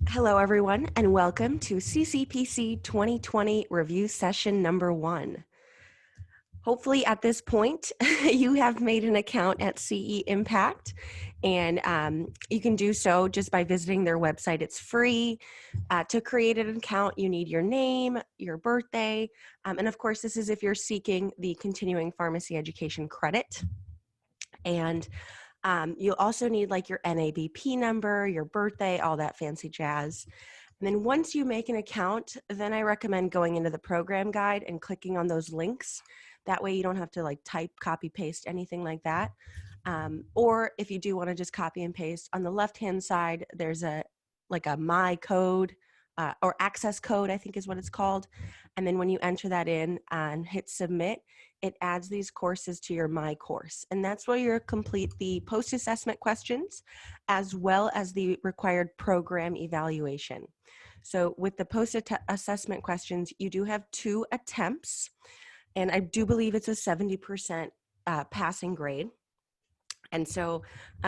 Hello, everyone, and welcome to CCPC 2020 review session number 1. Hopefully at this point, you have made an account at CE Impact, and you can do so just by visiting their website. It's free. To create an account, you need your name, your birthday, and of course, this is if you're seeking the continuing pharmacy education credit. And you'll also need like your NABP number, your birthday, all that fancy jazz. And then once you make an account, then I recommend going into the program guide and clicking on those links. That way you don't have to like type, copy, paste, anything like that. Or if you do want to just copy and paste, on the left-hand side, there's a my code or access code, I think is what it's called. And then when you enter that in and hit submit, it adds these courses to your My Course. And that's where you'll complete the post-assessment questions as well as the required program evaluation. So with the post-assessment questions, you do have 2 attempts, and I do believe it's a 70% passing grade. And so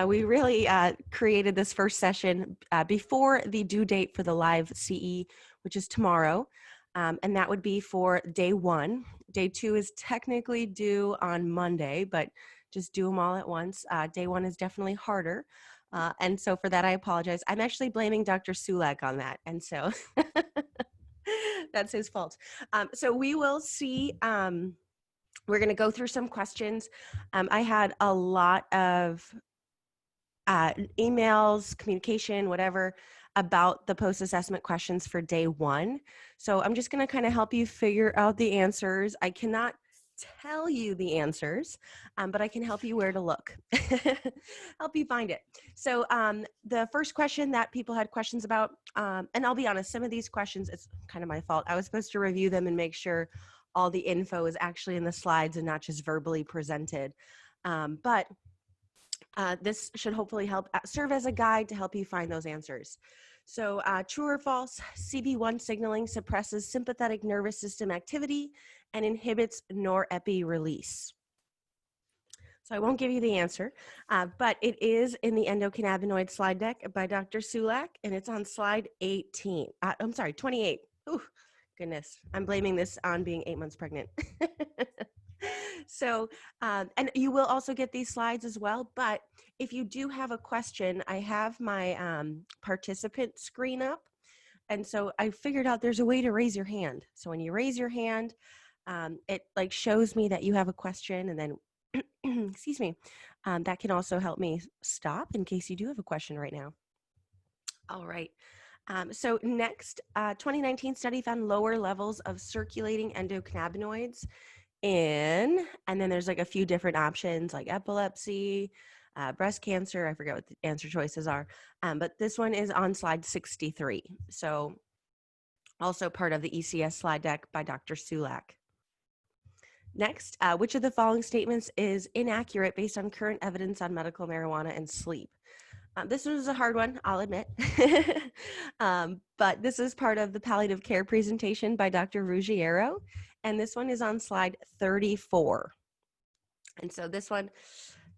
we really created this first session before the due date for the live CE, which is tomorrow. And that would be for day 1. Day 2 is technically due on Monday, but just do them all at once. Day 1 is definitely harder. And so for that, I apologize. I'm actually blaming Dr. Sulak on that. And so that's his fault. So we will see. We're going to go through some questions. I had a lot of emails, communication, whatever, about the post-assessment questions for day 1. So I'm just going to kind of help you figure out the answers. I cannot tell you the answers, but I can help you where to look, help you find it. So the first question that people had questions about, and I'll be honest, some of these questions, it's kind of my fault. I was supposed to review them and make sure all the info is actually in the slides and not just verbally presented. But this should hopefully help serve as a guide to help you find those answers. So true or false, CB1 signaling suppresses sympathetic nervous system activity and inhibits norepi release. So I won't give you the answer, but it is in the endocannabinoid slide deck by Dr. Sulak, and it's on slide 18. I'm sorry, 28. Ooh, goodness, I'm blaming this on being 8 months pregnant. So, and you will also get these slides as well, but if you do have a question, I have my participant screen up. And so I figured out there's a way to raise your hand. So when you raise your hand, it like shows me that you have a question, and then, excuse me, that can also help me stop in case you do have a question right now. All right. So next, 2019 study found lower levels of circulating endocannabinoids in, and then there's like a few different options like epilepsy, breast cancer. I forget what the answer choices are, but this one is on slide 63. So also part of the ECS slide deck by Dr. Sulak. Next, which of the following statements is inaccurate based on current evidence on medical marijuana and sleep? This one was a hard one, I'll admit, but this is part of the palliative care presentation by Dr. Ruggiero, and this one is on slide 34. And so this one,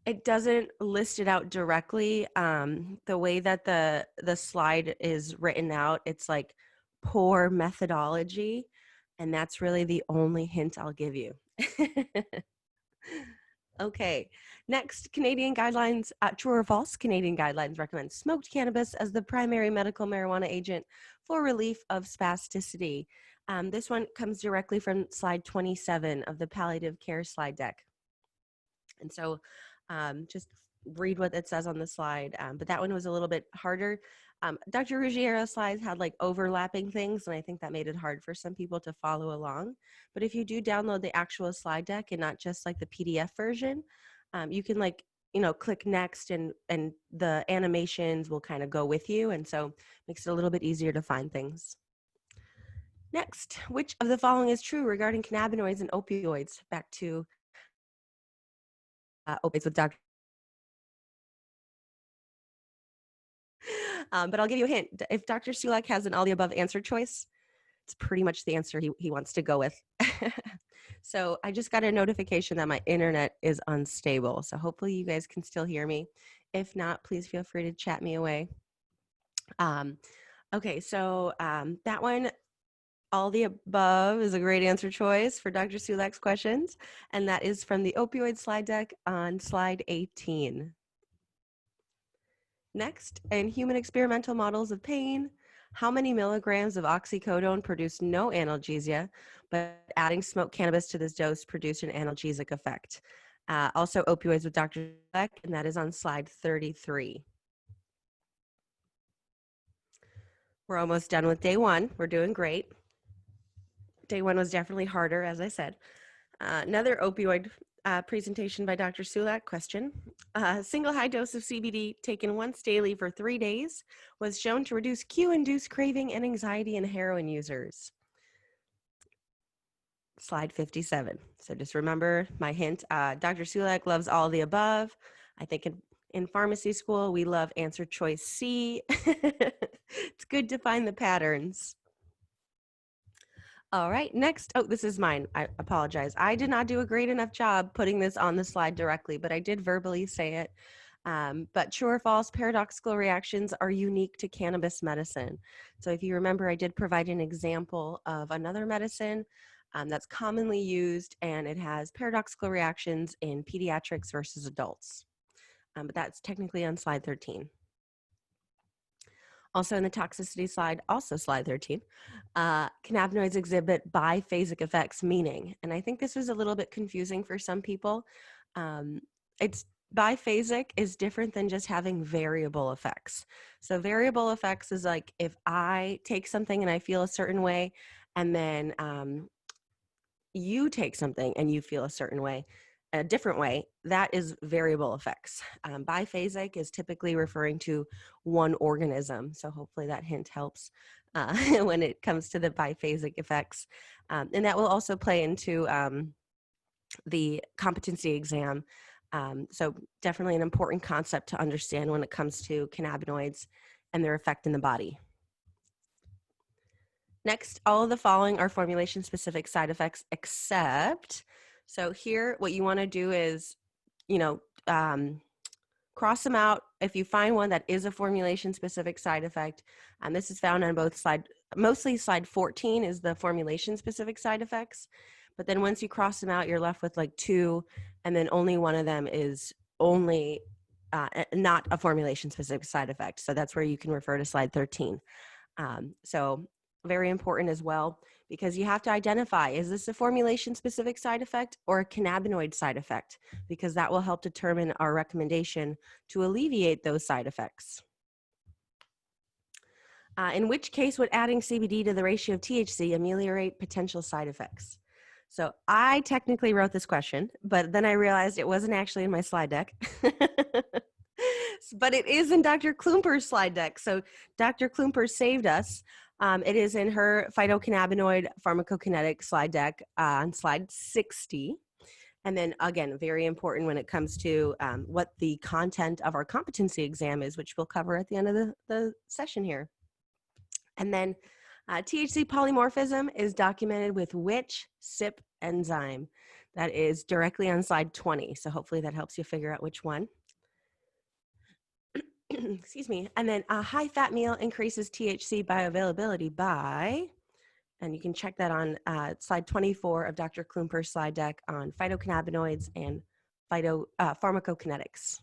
it doesn't list it out directly. The way that the slide is written out, it's like poor methodology, and that's really the only hint I'll give you. Okay, next, Canadian guidelines, true or false, Canadian guidelines recommend smoked cannabis as the primary medical marijuana agent for relief of spasticity. This one comes directly from slide 27 of the palliative care slide deck. And so just read what it says on the slide, but that one was a little bit harder. Dr. Ruggiero's slides had like overlapping things, and I think that made it hard for some people to follow along. But if you do download the actual slide deck and not just like the PDF version, you can like, click next, and the animations will kind of go with you. And so makes it a little bit easier to find things. Next, which of the following is true regarding cannabinoids and opioids? Back to opioids with Dr. But I'll give you a hint. If Dr. Sulak has an all the above answer choice, it's pretty much the answer he wants to go with. So I just got a notification that my internet is unstable. So hopefully you guys can still hear me. If not, please feel free to chat me away. Okay, so that one, all the above is a great answer choice for Dr. Sulak's questions, and that is from the opioid slide deck on slide 18. Next, in human experimental models of pain, how many milligrams of oxycodone produced no analgesia, but adding smoked cannabis to this dose produced an analgesic effect? Also, opioids with Dr. Sulak, and that is on slide 33. We're almost done with day one. We're doing great. Day one was definitely harder, as I said. Another opioid presentation by Dr. Sulak. Question. A single high dose of CBD taken once daily for 3 days was shown to reduce cue-induced craving and anxiety in heroin users. Slide 57. So just remember my hint. Dr. Sulak loves all the above. I think in pharmacy school, we love answer choice C. It's good to find the patterns. All right, next. Oh, this is mine. I apologize. I did not do a great enough job putting this on the slide directly, but I did verbally say it. But true or false, paradoxical reactions are unique to cannabis medicine. So if you remember, I did provide an example of another medicine that's commonly used, and it has paradoxical reactions in pediatrics versus adults. But that's technically on slide 13. Also in the toxicity slide, also slide 13, cannabinoids exhibit biphasic effects, meaning, and I think this was a little bit confusing for some people. It's biphasic is different than just having variable effects. So variable effects is like if I take something and I feel a certain way, and then you take something and you feel a certain way, a different way, that is variable effects. Biphasic is typically referring to one organism. So hopefully that hint helps when it comes to the biphasic effects. And that will also play into the competency exam. So definitely an important concept to understand when it comes to cannabinoids and their effect in the body. Next, all of the following are formulation-specific side effects except, so here what you want to do is, cross them out. If you find one that is a formulation-specific side effect, and this is found on both slide, mostly slide 14 is the formulation-specific side effects, but then once you cross them out, you're left with like 2, and then only one of them is only not a formulation-specific side effect. So that's where you can refer to slide 13. So very important as well, because you have to identify, is this a formulation specific side effect or a cannabinoid side effect? Because that will help determine our recommendation to alleviate those side effects. In which case would adding CBD to the ratio of THC ameliorate potential side effects? So I technically wrote this question, but then I realized it wasn't actually in my slide deck. But it is in Dr. Klumper's slide deck. So Dr. Klumper saved us. It is in her phytocannabinoid pharmacokinetic slide deck on slide 60. And then again, very important when it comes to what the content of our competency exam is, which we'll cover at the end of the session here. And then THC polymorphism is documented with which CYP enzyme? That is directly on slide 20. So hopefully that helps you figure out which one. Excuse me. And then a high fat meal increases THC bioavailability by, and you can check that on slide 24 of Dr. Klumper's slide deck on phytocannabinoids and pharmacokinetics.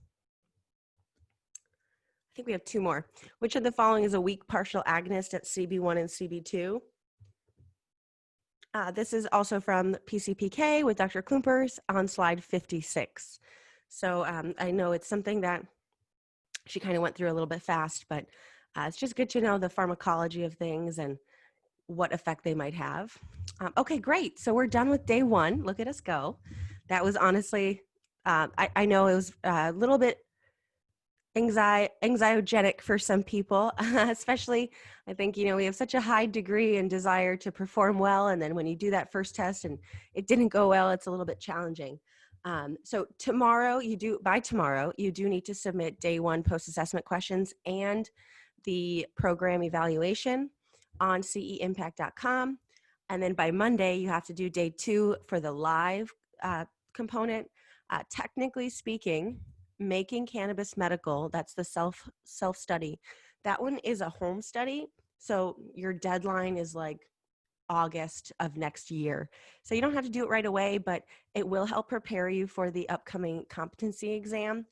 I think we have 2 more. Which of the following is a weak partial agonist at CB1 and CB2? This is also from PCPK with Dr. Klumper's on slide 56. So I know it's something that she kind of went through a little bit fast, but it's just good to know the pharmacology of things and what effect they might have. Okay, great. So we're done with day 1. Look at us go. That was honestly, I know it was a little bit anxiogenic for some people, especially I think, we have such a high degree and desire to perform well. And then when you do that first test and it didn't go well, it's a little bit challenging. So by tomorrow, you do need to submit day 1 post-assessment questions and the program evaluation on ceimpact.com. And then by Monday, you have to do day 2 for the live component. Technically speaking, Making Cannabis Medical, that's the self-study. That one is a home study. So your deadline is like August of next year. So you don't have to do it right away, but it will help prepare you for the upcoming competency exam.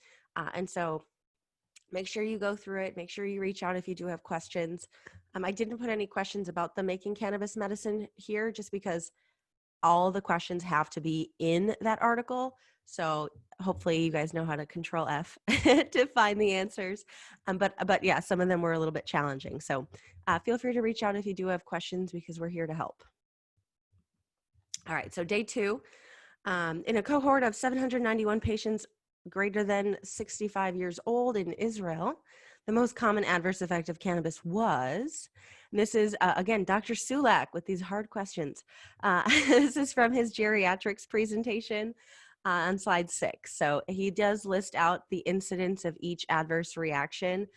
And so make sure you go through it. Make sure you reach out if you do have questions. I didn't put any questions about the making cannabis medicine here just because all the questions have to be in that article. So hopefully you guys know how to control F to find the answers. But yeah, some of them were a little bit challenging. So feel free to reach out if you do have questions because we're here to help. All right, so day 2, in a cohort of 791 patients greater than 65 years old in Israel, the most common adverse effect of cannabis was, and this is, again, Dr. Sulak with these hard questions. This is from his geriatrics presentation on slide 6. So he does list out the incidence of each adverse reaction.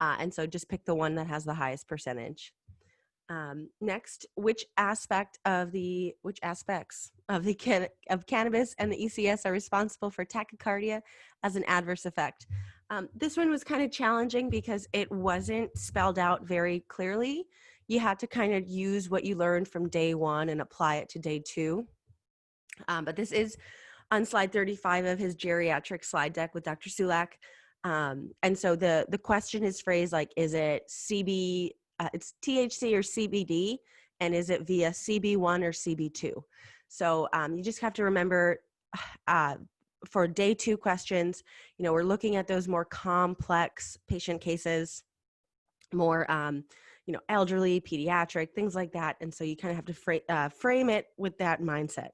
And so just pick the one that has the highest percentage. Next, which aspects of cannabis and the ECS are responsible for tachycardia as an adverse effect? This one was kind of challenging because it wasn't spelled out very clearly. You had to kind of use what you learned from day 1 and apply it to day 2. But this is on slide 35 of his geriatric slide deck with Dr. Sulak. And so the question is phrased like, is it it's THC or CBD, and is it via CB1 or CB2? So you just have to remember for day 2 questions, we're looking at those more complex patient cases, more, elderly, pediatric, things like that. And so you kind of have to frame it with that mindset.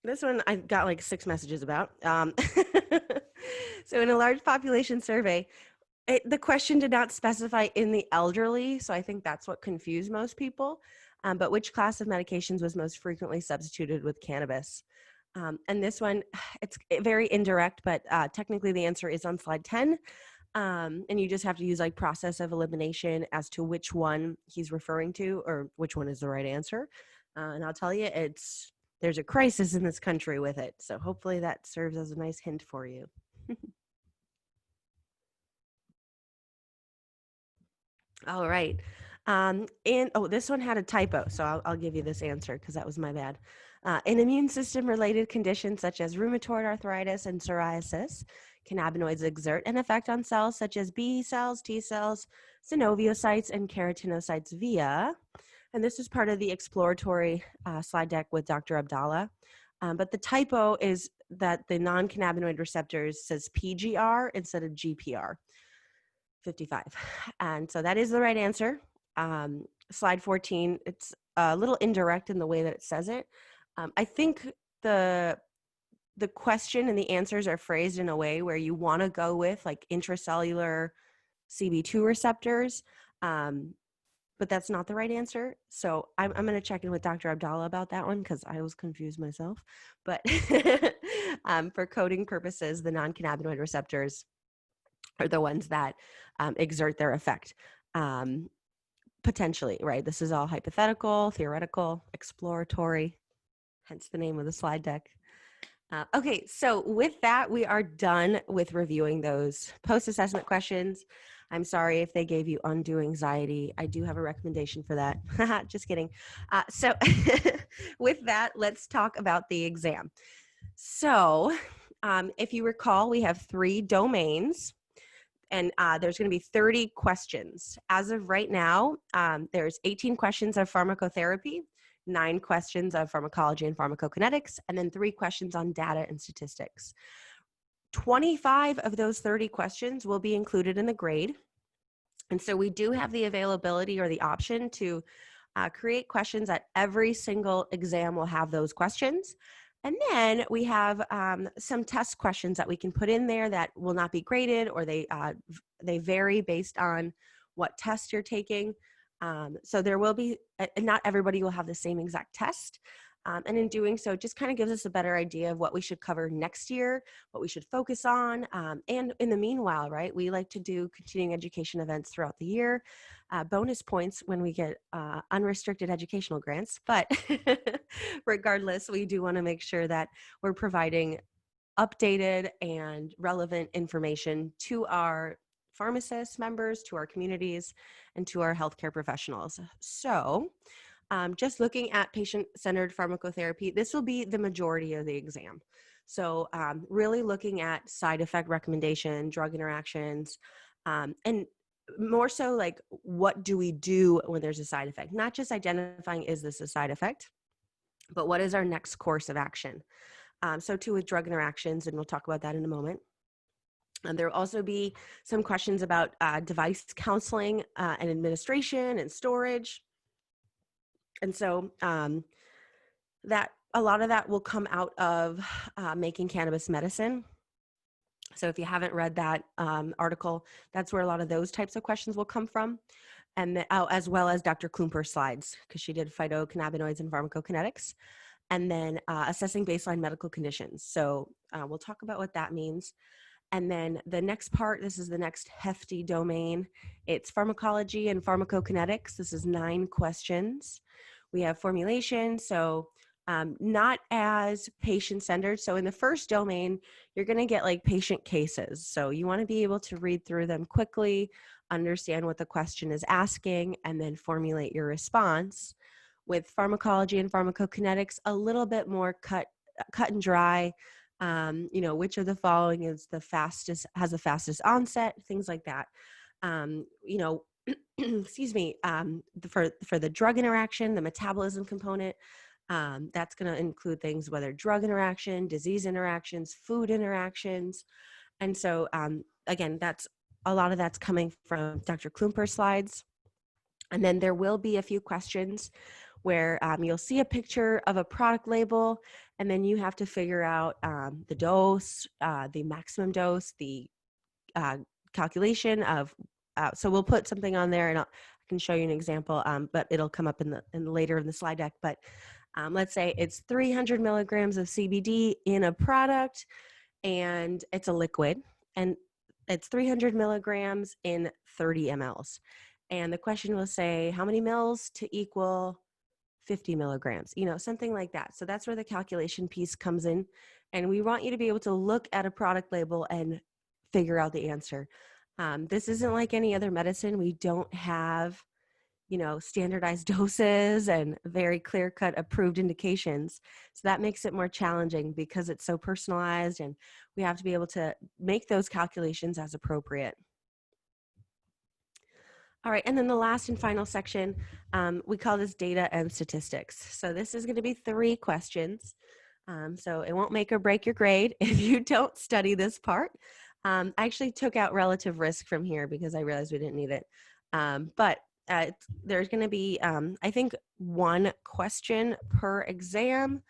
This one I got like 6 messages about. So in a large population survey, the question did not specify in the elderly, so I think that's what confused most people. But which class of medications was most frequently substituted with cannabis? And this one, it's very indirect, but technically the answer is on slide 10. And you just have to use like process of elimination as to which one he's referring to or which one is the right answer. And I'll tell you, there's a crisis in this country with it. So hopefully that serves as a nice hint for you. All right. This one had a typo, so I'll give you this answer because that was my bad. In immune system related conditions such as rheumatoid arthritis and psoriasis, cannabinoids exert an effect on cells such as B cells, T cells, synoviocytes, and keratinocytes via, and this is part of the exploratory slide deck with Dr. Abdallah. But the typo is that the non-cannabinoid receptors says PGR instead of GPR. 55. And so that is the right answer. Slide 14, it's a little indirect in the way that it says it. I think the question and the answers are phrased in a way where you want to go with like intracellular CB2 receptors, but that's not the right answer. So I'm going to check in with Dr. Abdallah about that one because I was confused myself. But for coding purposes, the non-cannabinoid receptors are the ones that exert their effect. Potentially, right? This is all hypothetical, theoretical, exploratory, hence the name of the slide deck. Okay, so with that, we are done with reviewing those post-assessment questions. I'm sorry if they gave you undue anxiety. I do have a recommendation for that. Just kidding. So with that, let's talk about the exam. So if you recall, we have 3 domains. And there's going to be 30 questions. As of right now, there's 18 questions of pharmacotherapy, 9 questions of pharmacology and pharmacokinetics, and then 3 questions on data and statistics. 25 of those 30 questions will be included in the grade. And so we do have the availability or the option to create questions at every single exam will have those questions. And then we have some test questions that we can put in there that will not be graded, or they vary based on what test you're taking. So there will be, not everybody will have the same exact test. And in doing so, it just kind of gives us a better idea of what we should cover next year, what we should focus on. And in the meanwhile, right, we like to do continuing education events throughout the year, bonus points when we get unrestricted educational grants. But regardless, we do want to make sure that we're providing updated and relevant information to our pharmacists members, to our communities, and to our healthcare professionals. So just looking at patient-centered pharmacotherapy, this will be the majority of the exam. So really looking at side effect recommendation, drug interactions, and more so like, what do we do when there's a side effect? Not just identifying, is this a side effect, but what is our next course of action? So too with drug interactions, and we'll talk about that in a moment. And there will also be some questions about device counseling and administration and storage. And so that a lot of that will come out of making cannabis medicine. So if you haven't read that article, that's where a lot of those types of questions will come from. And as well as Dr. Klumper's slides, because she did phytocannabinoids and pharmacokinetics. And then assessing baseline medical conditions. So we'll talk about what that means. And then the next part, this is the next hefty domain. It's pharmacology and pharmacokinetics. This is 9 questions. We have formulation, so not as patient-centered. So in the first domain, you're gonna get like patient cases. So you wanna be able to read through them quickly, understand what the question is asking, and then formulate your response. With pharmacology and pharmacokinetics, a little bit more cut and dry. Which of the following is has the fastest onset, things like that. Excuse me, for the drug interaction, the metabolism component, that's going to include things, whether drug interaction, disease interactions, food interactions. And so, again, a lot of that's coming from Dr. Klumper's slides. And then there will be a few questions where you'll see a picture of a product label, and then you have to figure out the dose, the maximum dose, the calculation of, so we'll put something on there, and I can show you an example, but it'll come up later in the slide deck. But let's say it's 300 milligrams of CBD in a product, and it's a liquid, and it's 300 milligrams in 30 mLs. And the question will say, how many mils to equal 50 milligrams, something like that. So that's where the calculation piece comes in. And we want you to be able to look at a product label and figure out the answer. This isn't like any other medicine. We don't have, standardized doses and very clear-cut approved indications. So that makes it more challenging because it's so personalized, and we have to be able to make those calculations as appropriate. All right, and then the last and final section, we call this data and statistics. So this is going to be 3 questions. So it won't make or break your grade if you don't study this part. I actually took out relative risk from here because I realized we didn't need it. But there's going to be, I think, 1 question per exam,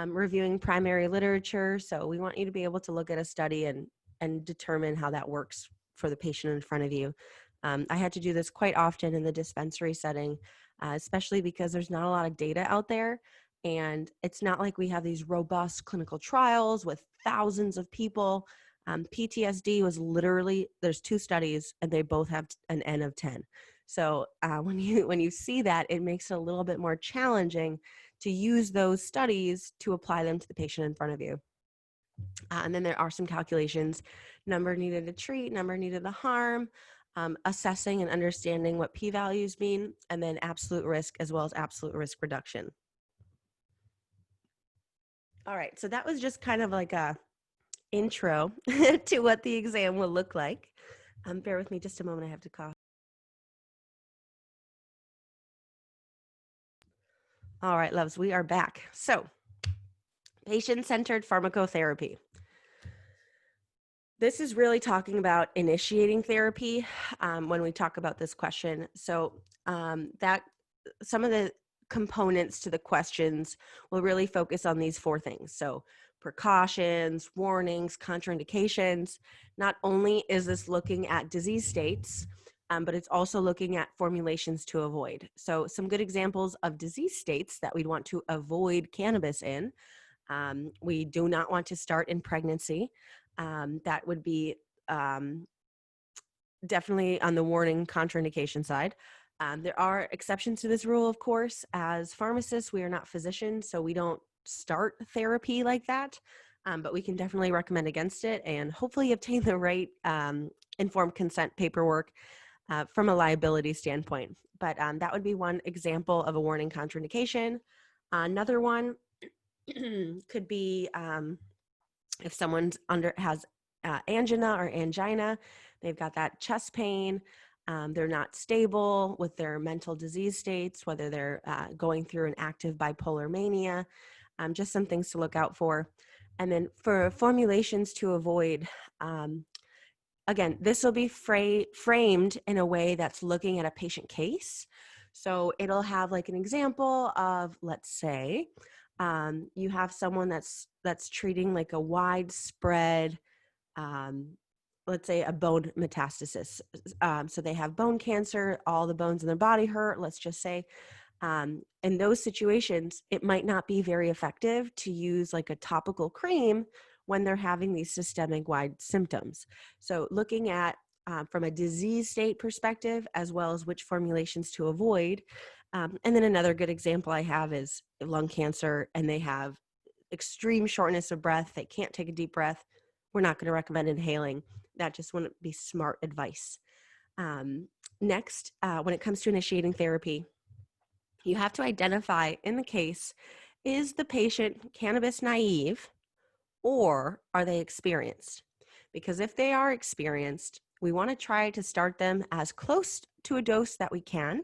reviewing primary literature. So we want you to be able to look at a study and determine how that works for the patient in front of you. I had to do this quite often in the dispensary setting, especially because there's not a lot of data out there. And it's not like we have these robust clinical trials with thousands of people. PTSD was literally, there's 2 studies and they both have an N of 10. So when you see that, it makes it a little bit more challenging to use those studies to apply them to the patient in front of you. And then there are some calculations: number needed to treat, number needed to harm, assessing and understanding what p-values mean, and then absolute risk as well as absolute risk reduction. All right, so that was just kind of like a intro to what the exam will look like. Bear with me just a moment, I have to cough. All right, loves, we are back. So, patient-centered pharmacotherapy. This is really talking about initiating therapy when we talk about this question. So that some of the components to the questions will really focus on these 4 things. So precautions, warnings, contraindications. Not only is this looking at disease states, but it's also looking at formulations to avoid. So some good examples of disease states that we'd want to avoid cannabis in. We do not want to start in pregnancy. That would be definitely on the warning contraindication side. There are exceptions to this rule, of course. As pharmacists, we are not physicians, so we don't start therapy like that, but we can definitely recommend against it and hopefully obtain the right informed consent paperwork from a liability standpoint. But that would be one example of a warning contraindication. Another one could be if someone's has angina or angina, they've got that chest pain, they're not stable with their mental disease states, whether they're going through an active bipolar mania, just some things to look out for. And then for formulations to avoid, again, this will be framed in a way that's looking at a patient case. So it'll have like an example of, let's say, you have someone that's treating like a widespread, let's say a bone metastasis. So they have bone cancer, all the bones in their body hurt, let's just say. In those situations, it might not be very effective to use like a topical cream when they're having these systemic wide symptoms. So looking at from a disease state perspective, as well as which formulations to avoid. And then another good example I have is lung cancer, and they have extreme shortness of breath. They can't take a deep breath. We're not going to recommend inhaling. That just wouldn't be smart advice. Next, when it comes to initiating therapy, you have to identify in the case, is the patient cannabis naive or are they experienced? Because if they are experienced, we want to try to start them as close to a dose that we can,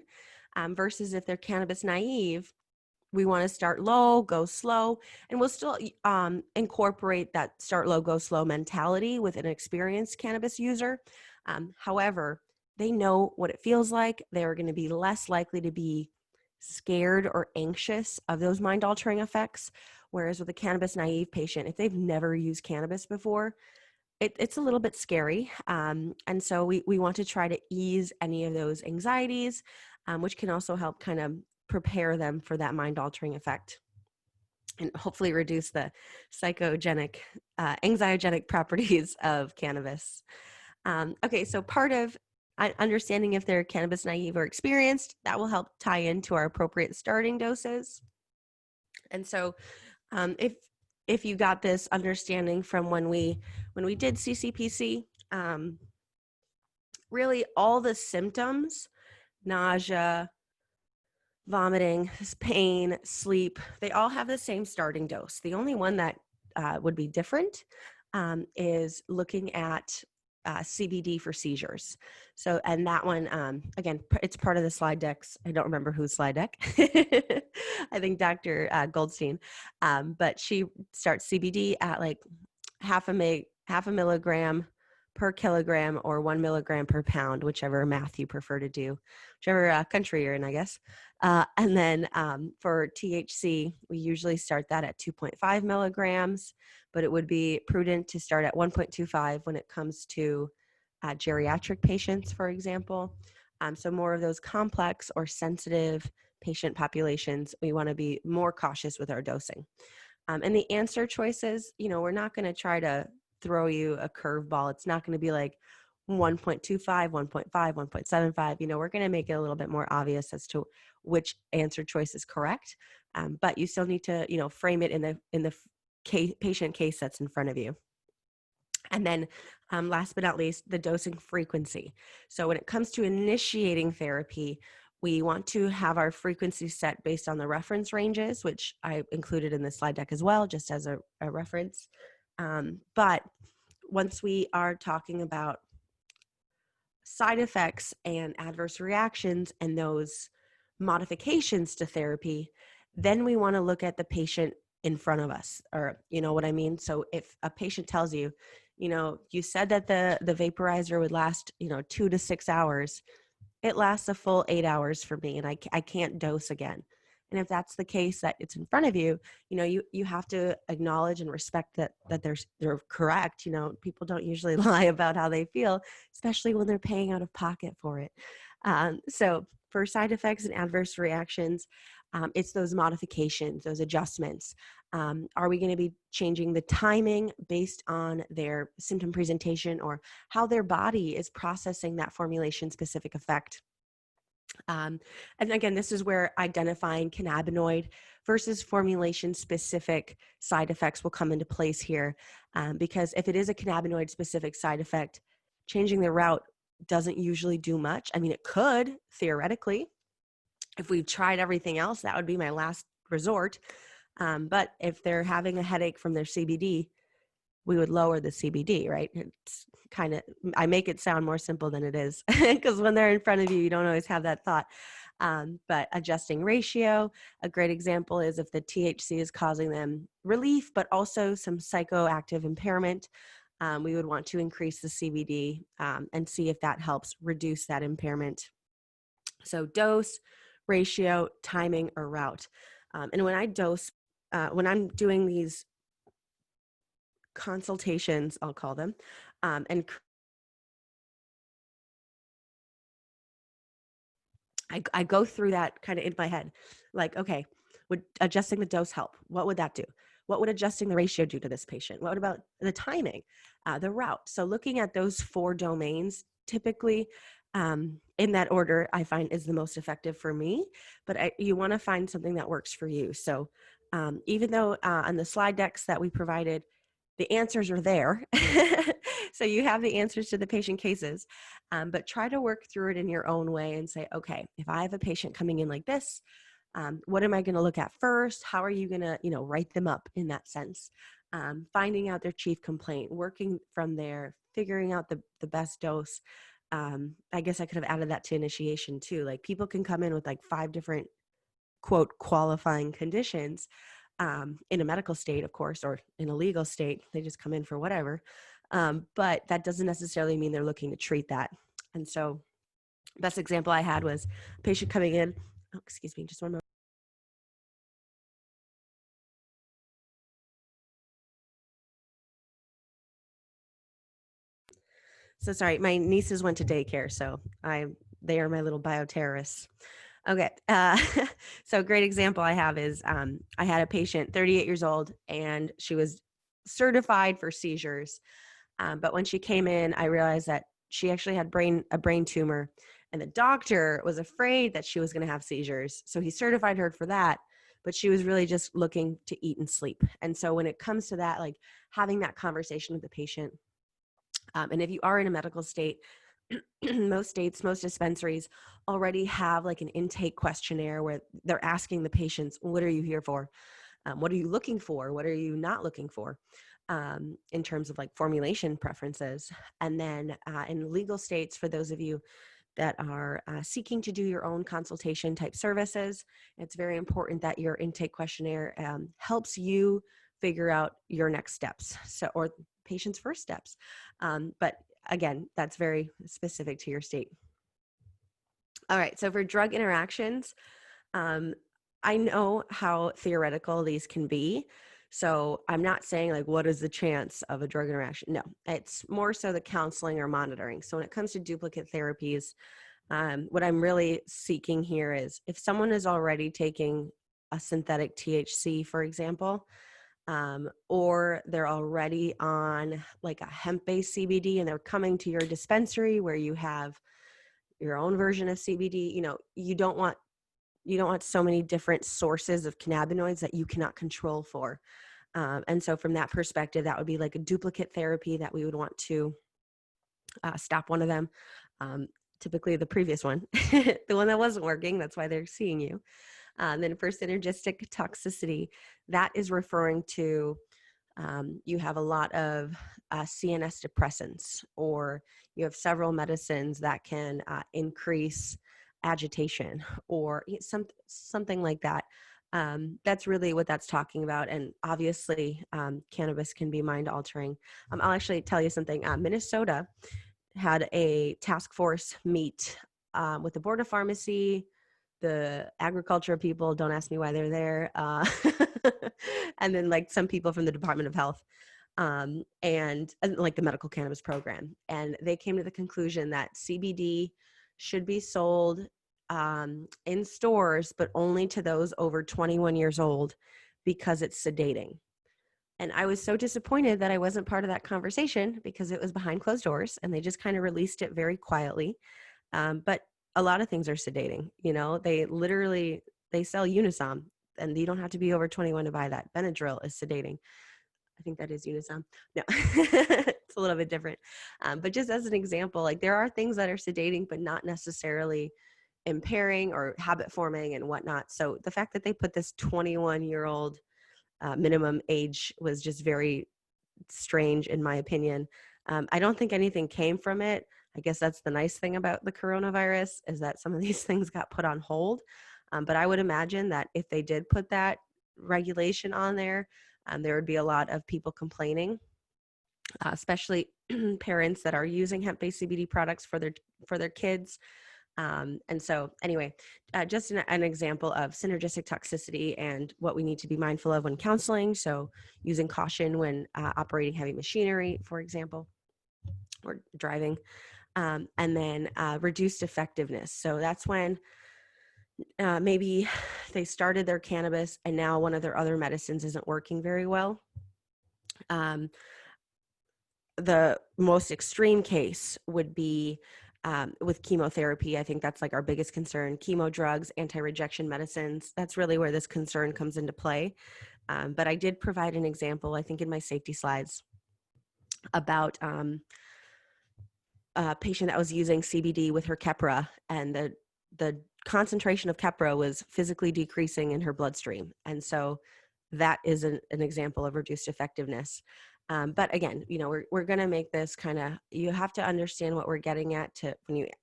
versus if they're cannabis naive, we want to start low, go slow, and we'll still incorporate that start low, go slow mentality with an experienced cannabis user. However, they know what it feels like. They're going to be less likely to be scared or anxious of those mind-altering effects. Whereas with a cannabis naive patient, if they've never used cannabis before, it's a little bit scary. And so we want to try to ease any of those anxieties, which can also help kind of prepare them for that mind-altering effect and hopefully reduce the psychogenic, anxiogenic properties of cannabis. Okay, so part of understanding if they're cannabis naive or experienced, that will help tie into our appropriate starting doses. And so if you got this understanding from when we did CCPC, really all the symptoms, nausea, vomiting, pain, sleep, they all have the same starting dose. The only one that would be different is looking at CBD for seizures. So, and that one, again, it's part of the slide decks. I don't remember whose slide deck. I think Dr. Goldstein, but she starts CBD at like half a milligram per kilogram or 1 milligram per pound, whichever math you prefer to do, whichever country you're in, I guess. And then for THC, we usually start that at 2.5 milligrams, but it would be prudent to start at 1.25 when it comes to geriatric patients, for example. So more of those complex or sensitive patient populations, we want to be more cautious with our dosing. And the answer choices, we're not going to try to throw you a curveball. It's not going to be like 1.25, 1.5, 1.75. We're going to make it a little bit more obvious as to which answer choice is correct. But you still need to, frame it in the patient case that's in front of you. And then last but not least, the dosing frequency. So when it comes to initiating therapy, we want to have our frequency set based on the reference ranges, which I included in the slide deck as well, just as a reference. But once we are talking about side effects and adverse reactions and those modifications to therapy, then we want to look at the patient in front of us, or you know what I mean? So if a patient tells you, you said that the vaporizer would last, 2 to 6 hours, it lasts a full 8 hours for me, and I can't dose again. And if that's the case, that it's in front of you, you have to acknowledge and respect that they're correct. People don't usually lie about how they feel, especially when they're paying out of pocket for it. So for side effects and adverse reactions, it's those modifications, those adjustments. Are we going to be changing the timing based on their symptom presentation or how their body is processing that formulation specific effect? And again, this is where identifying cannabinoid versus formulation specific side effects will come into place here. Because if it is a cannabinoid specific side effect, changing the route doesn't usually do much. I mean, it could theoretically. If we've tried everything else, that would be my last resort. But if they're having a headache from their CBD, we would lower the CBD, right? It's kind of, I make it sound more simple than it is because when they're in front of you, you don't always have that thought. But adjusting ratio, a great example is if the THC is causing them relief, but also some psychoactive impairment, we would want to increase the CBD and see if that helps reduce that impairment. So dose, ratio, timing, or route. And when I dose, when I'm doing these consultations, I'll call them, and I go through that kind of in my head, like, okay, would adjusting the dose help? What would that do? What would adjusting the ratio do to this patient? What about the timing, the route? So looking at those 4 domains, typically in that order, I find is the most effective for me, but you want to find something that works for you. So even though on the slide decks that we provided, the answers are there. So you have the answers to the patient cases, but try to work through it in your own way and say, okay, if I have a patient coming in like this, what am I going to look at first? How are you going to, write them up in that sense? Finding out their chief complaint, working from there, figuring out the best dose. I guess I could have added that to initiation too. Like people can come in with like 5 different quote qualifying conditions in a medical state, of course, or in a legal state. They just come in for whatever. But that doesn't necessarily mean they're looking to treat that. And so best example I had was a patient coming in. Oh, excuse me, just one moment. So sorry, my nieces went to daycare, so they are my little bioterrorists. Okay, so a great example I have is I had a patient, 38 years old, and she was certified for seizures. But when she came in, I realized that she actually had a brain tumor, and the doctor was afraid that she was going to have seizures. So he certified her for that, but she was really just looking to eat and sleep. And so when it comes to that, like having that conversation with the patient, and if you are in a medical state, most states, most dispensaries already have like an intake questionnaire where they're asking the patients, what are you here for? What are you looking for? What are you not looking for? In terms of like formulation preferences. And then in legal states, for those of you that are seeking to do your own consultation type services, it's very important that your intake questionnaire helps you figure out your next steps, or patient's first steps. But again, that's very specific to your state. All right, so for drug interactions, I know how theoretical these can be. So I'm not saying like, what is the chance of a drug interaction? No, it's more so the counseling or monitoring. So when it comes to duplicate therapies, what I'm really seeking here is if someone is already taking a synthetic THC, for example, or they're already on like a hemp-based CBD and they're coming to your dispensary where you have your own version of CBD, you don't want so many different sources of cannabinoids that you cannot control for. And so from that perspective, that would be like a duplicate therapy that we would want to stop one of them. Typically the previous one, the one that wasn't working, that's why they're seeing you. Then for synergistic toxicity, that is referring to you have a lot of CNS depressants, or you have several medicines that can increase agitation or something like that. That's really what that's talking about. And obviously, cannabis can be mind altering. I'll actually tell you something. Minnesota had a task force meet with the Board of Pharmacy, the agriculture people, don't ask me why they're there, and then like some people from the Department of Health, and like the medical cannabis program. And they came to the conclusion that CBD should be sold in stores, but only to those over 21 years old because it's sedating. And I was so disappointed that I wasn't part of that conversation because it was behind closed doors and they just kind of released it very quietly. But a lot of things are sedating. They sell Unisom, and you don't have to be over 21 to buy that. Benadryl is sedating. I think that is Unisom. No, it's a little bit different. But just as an example, like there are things that are sedating, but not necessarily impairing or habit forming and whatnot. So the fact that they put this 21-year-old minimum age was just very strange, in my opinion. I don't think anything came from it. I guess that's the nice thing about the coronavirus, is that some of these things got put on hold. But I would imagine that if they did put that regulation on there, there would be a lot of people complaining, especially parents that are using hemp-based CBD products for their kids. And so anyway, just an example of synergistic toxicity and what we need to be mindful of when counseling. So using caution when operating heavy machinery, for example, or driving. And then reduced effectiveness. So that's when maybe they started their cannabis and now one of their other medicines isn't working very well. The most extreme case would be with chemotherapy. I think that's like our biggest concern. Chemo drugs, anti-rejection medicines, that's really where this concern comes into play. But I did provide an example, I think in my safety slides, about a patient that was using CBD with her Keppra, and the concentration of Keppra was physically decreasing in her bloodstream. And so that is an example of reduced effectiveness. But again, you know, we're going to make this kind of, you have to understand what we're getting at to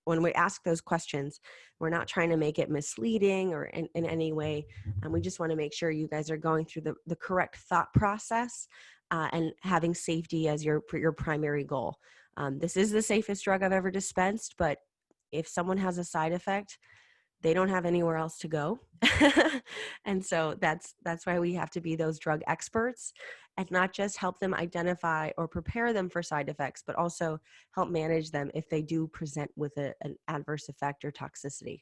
when we ask those questions. We're not trying to make it misleading or in any way. And we just want to make sure you guys are going through the correct thought process and having safety as your primary goal. This is the safest drug I've ever dispensed, but if someone has a side effect, they don't have anywhere else to go. And so that's why we have to be those drug experts and not just help them identify or prepare them for side effects, but also help manage them if they do present with an adverse effect or toxicity.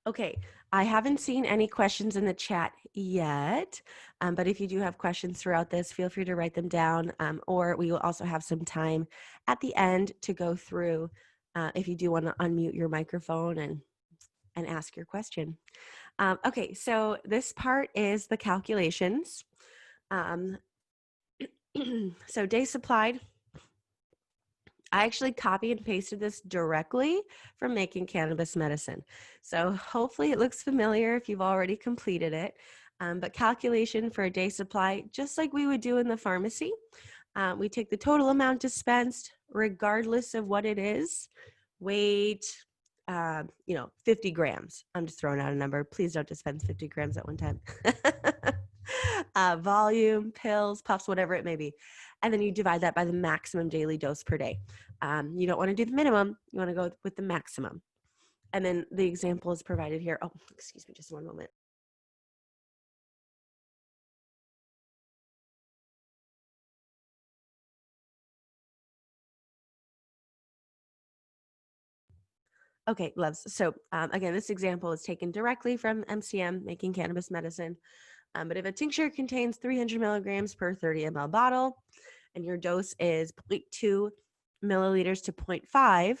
Okay, I haven't seen any questions in the chat yet, but if you do have questions throughout this, feel free to write them down, or we will also have some time at the end to go through if you do want to unmute your microphone and ask your question. Okay, so this part is the calculations. So day supplied, I actually copied and pasted this directly from Making Cannabis Medicine. So hopefully it looks familiar if you've already completed it. But calculation for a day supply, just like we would do in the pharmacy. We take the total amount dispensed, regardless of what it is, weight, 50 grams. I'm just throwing out a number. Please don't dispense 50 grams at one time. Volume, pills, puffs, whatever it may be. And then you divide that by the maximum daily dose per day. You don't want to do the minimum. You want to go with the maximum. And then the example is provided here. Oh, excuse me, just one moment. Okay, loves. So again, this example is taken directly from MCM, Making Cannabis Medicine. But if a tincture contains 300 milligrams per 30 ml bottle, and your dose is 0.2 milliliters to 0.5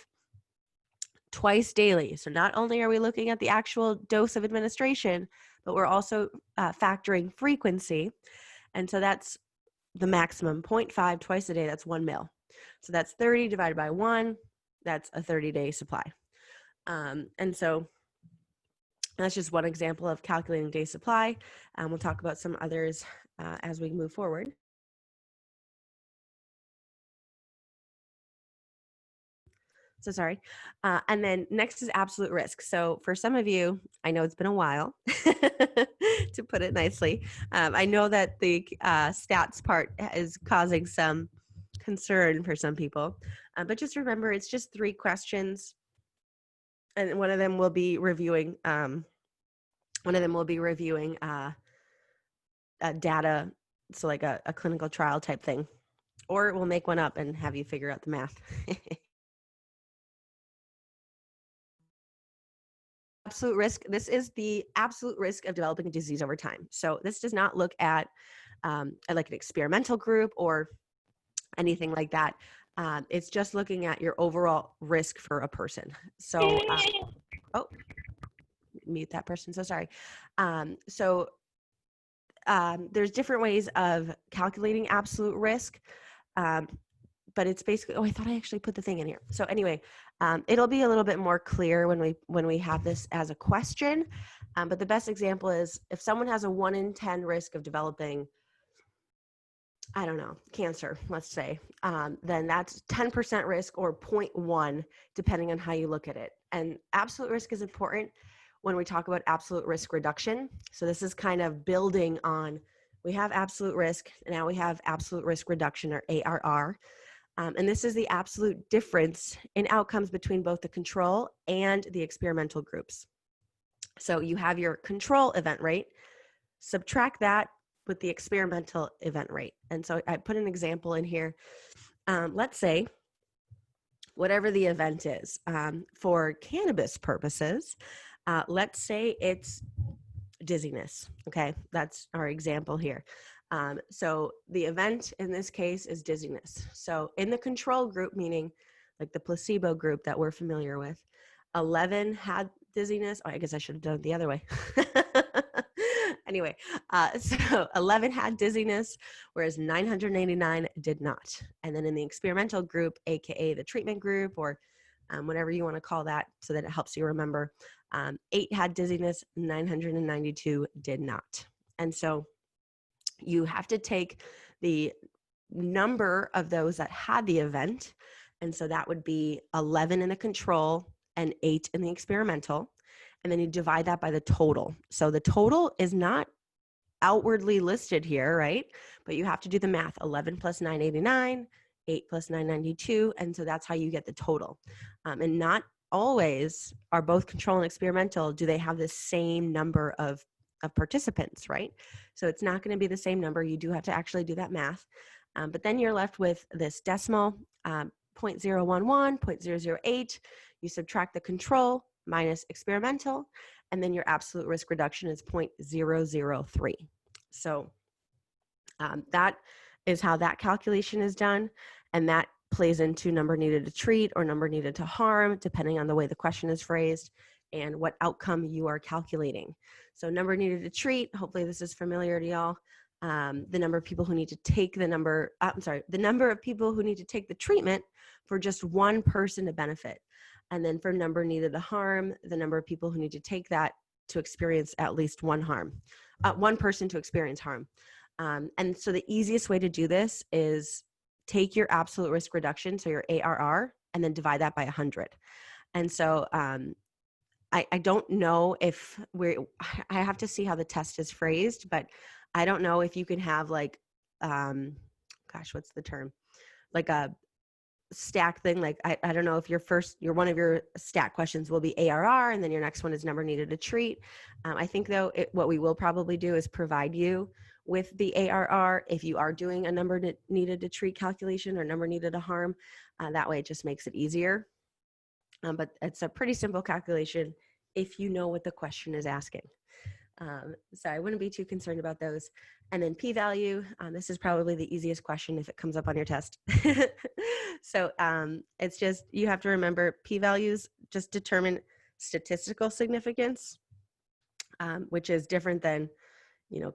twice daily. So not only are we looking at the actual dose of administration, but we're also factoring frequency. And so that's the maximum, 0.5 twice a day, that's 1 mil. So that's 30 divided by 1, that's a 30-day supply. And so that's just one example of calculating day supply. We'll talk about some others as we move forward. So sorry. And then next is absolute risk. So for some of you, I know it's been a while, to put it nicely. I know that the stats part is causing some concern for some people, but just remember, it's just 3 questions. And one of them will be reviewing, data. So like a clinical trial type thing, or we'll make one up and have you figure out the math. Absolute risk. This is the absolute risk of developing a disease over time. So this does not look at like an experimental group or anything like that. It's just looking at your overall risk for a person. So, oh, mute that person. So sorry. So there's different ways of calculating absolute risk. But it's basically, oh, I thought I actually put the thing in here. So anyway, it'll be a little bit more clear when we have this as a question. But the best example is if someone has a 1 in 10 risk of developing, I don't know, cancer, let's say, then that's 10% risk or 0.1, depending on how you look at it. And absolute risk is important when we talk about absolute risk reduction. So this is kind of building on, we have absolute risk, and now we have absolute risk reduction, or ARR. And this is the absolute difference in outcomes between both the control and the experimental groups. So you have your control event rate, subtract that with the experimental event rate. And so I put an example in here. Let's say whatever the event is, for cannabis purposes, let's say it's dizziness. Okay, that's our example here. So the event in this case is dizziness. So in the control group, meaning like the placebo group that we're familiar with, 11 had dizziness. Oh, I guess I should have done it the other way. Anyway, so 11 had dizziness, whereas 989 did not. And then in the experimental group, AKA the treatment group, or whatever you want to call that so that it helps you remember, 8 had dizziness, 992 did not. And so you have to take the number of those that had the event. And so that would be 11 in the control and 8 in the experimental. And then you divide that by the total. So the total is not outwardly listed here, right? But you have to do the math. 11 plus 989, 8 plus 992. And so that's how you get the total. And not always are both control and experimental, do they have the same number of participants, right? So it's not going to be the same number. You do have to actually do that math. But then you're left with this decimal, 0.011, 0.008. You subtract the control minus experimental, and then your absolute risk reduction is 0.003. So that is how that calculation is done. And that plays into number needed to treat or number needed to harm, depending on the way the question is phrased and what outcome you are calculating. So number needed to treat, hopefully this is familiar to y'all. The number of people who need to take the number of people who need to take the treatment for just one person to benefit. And then for number needed to harm, the number of people who need to take that to experience at least one person to experience harm. And so the easiest way to do this is take your absolute risk reduction, so your ARR, and then divide that by 100. And so I don't know if I have to see how the test is phrased, but I don't know if you can have like, what's the term? Like a stack thing. Like, I don't know if one of your stack questions will be ARR, and then your next one is number needed to treat. I think though, what we will probably do is provide you with the ARR if you are doing a number needed to treat calculation or number needed to harm. That way it just makes it easier. But it's a pretty simple calculation if you know what the question is asking. So I wouldn't be too concerned about those. And then p-value, this is probably the easiest question if it comes up on your test. So it's just, you have to remember p-values just determine statistical significance, which is different than,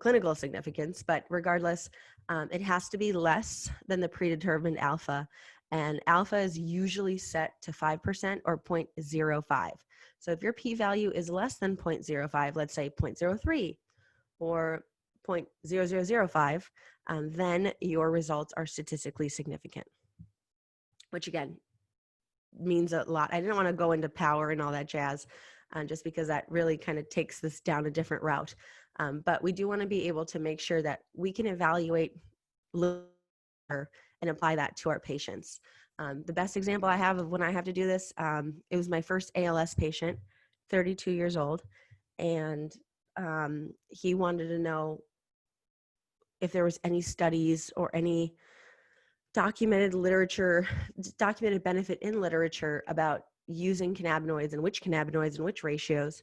clinical significance. But regardless, it has to be less than the predetermined alpha. And alpha is usually set to 5% or 0.05. So if your p-value is less than 0.05, let's say 0.03 or 0.0005, then your results are statistically significant, which again means a lot. I didn't want to go into power and all that jazz, just because that really kind of takes this down a different route. But we do want to be able to make sure that we can evaluate and apply that to our patients. The best example I have of when I have to do this, it was my first ALS patient, 32 years old, and he wanted to know if there was any studies or any documented benefit in literature about using cannabinoids and which ratios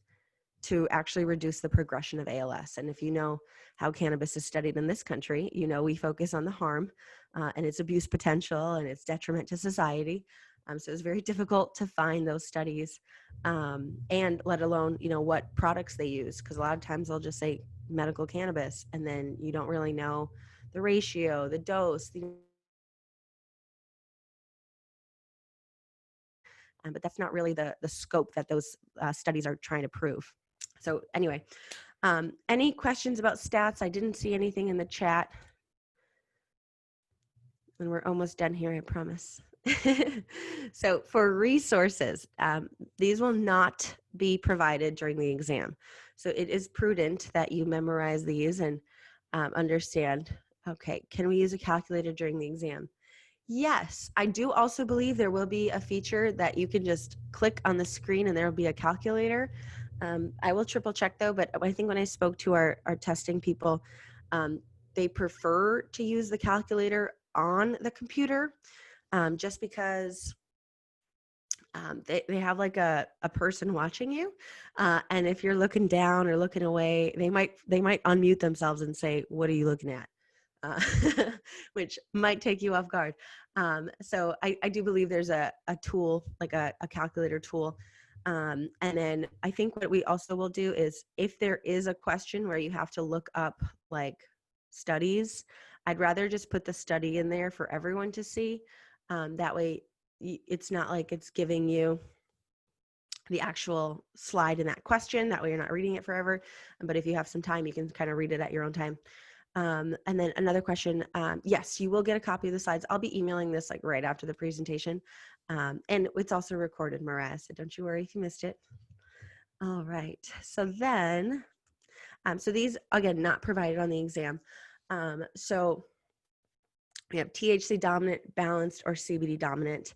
to actually reduce the progression of ALS. And if you know how cannabis is studied in this country, we focus on the harm and its abuse potential and its detriment to society. So it's very difficult to find those studies and let alone, what products they use. Because a lot of times they'll just say medical cannabis, and then you don't really know the ratio, the dose, but that's not really the scope that those studies are trying to prove. So anyway, any questions about stats? I didn't see anything in the chat. And we're almost done here, I promise. So for resources, these will not be provided during the exam. So it is prudent that you memorize these and understand, okay, can we use a calculator during the exam? Yes, I do also believe there will be a feature that you can just click on the screen and there will be a calculator. I will triple check though, but I think when I spoke to our testing people, they prefer to use the calculator on the computer, just because they have like a person watching you, and if you're looking down or looking away, they might unmute themselves and say, "What are you looking at?" Uh, which might take you off guard. So I do believe there's a tool, like a calculator tool. And then I think what we also will do is, if there is a question where you have to look up like studies, I'd rather just put the study in there for everyone to see. That way it's not like it's giving you the actual slide in that question. That way you're not reading it forever. But if you have some time, you can kind of read it at your own time. And then another question, yes, you will get a copy of the slides. I'll be emailing this like right after the presentation. And it's also recorded, Mariah, so don't you worry if you missed it. All right, so then, so these, again, not provided on the exam. So we have THC dominant, balanced, or CBD dominant.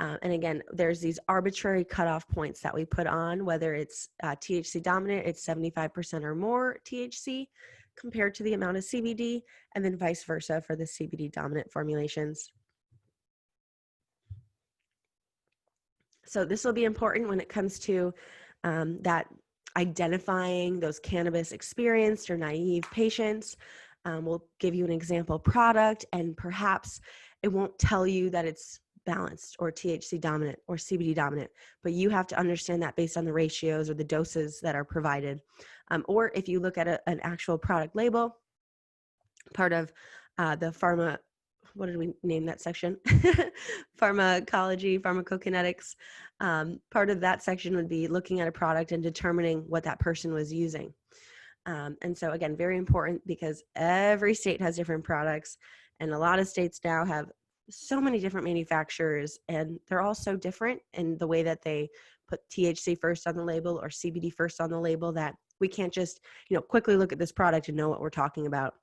And again, there's these arbitrary cutoff points that we put on, whether it's THC dominant, it's 75% or more THC compared to the amount of CBD, and then vice versa for the CBD dominant formulations. So this will be important when it comes to that identifying those cannabis experienced or naive patients. We'll give you an example product, and perhaps it won't tell you that it's balanced or THC dominant or CBD dominant, but you have to understand that based on the ratios or the doses that are provided. Or if you look at an actual product label, part of the pharma, what did we name that section? Pharmacology, pharmacokinetics. Part of that section would be looking at a product and determining what that person was using. And so again, very important, because every state has different products, and a lot of states now have so many different manufacturers, and they're all so different in the way that they put THC first on the label or CBD first on the label, that we can't just, quickly look at this product and know what we're talking about.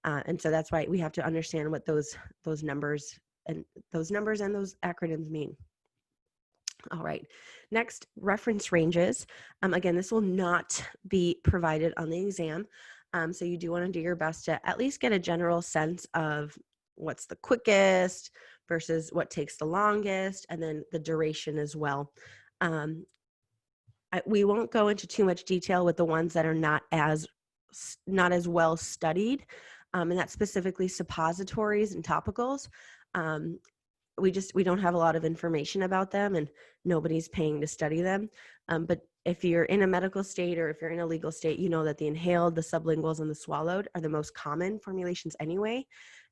And so that's why we have to understand what those numbers and those acronyms mean. All right, next, reference ranges. Again, this will not be provided on the exam. So you do want to do your best to at least get a general sense of what's the quickest versus what takes the longest, and then the duration as well. We won't go into too much detail with the ones that are not as well studied, and that's specifically suppositories and topicals. We don't have a lot of information about them, and nobody's paying to study them. But if you're in a medical state, or if you're in a legal state, you know that the inhaled, the sublinguals, and the swallowed are the most common formulations anyway.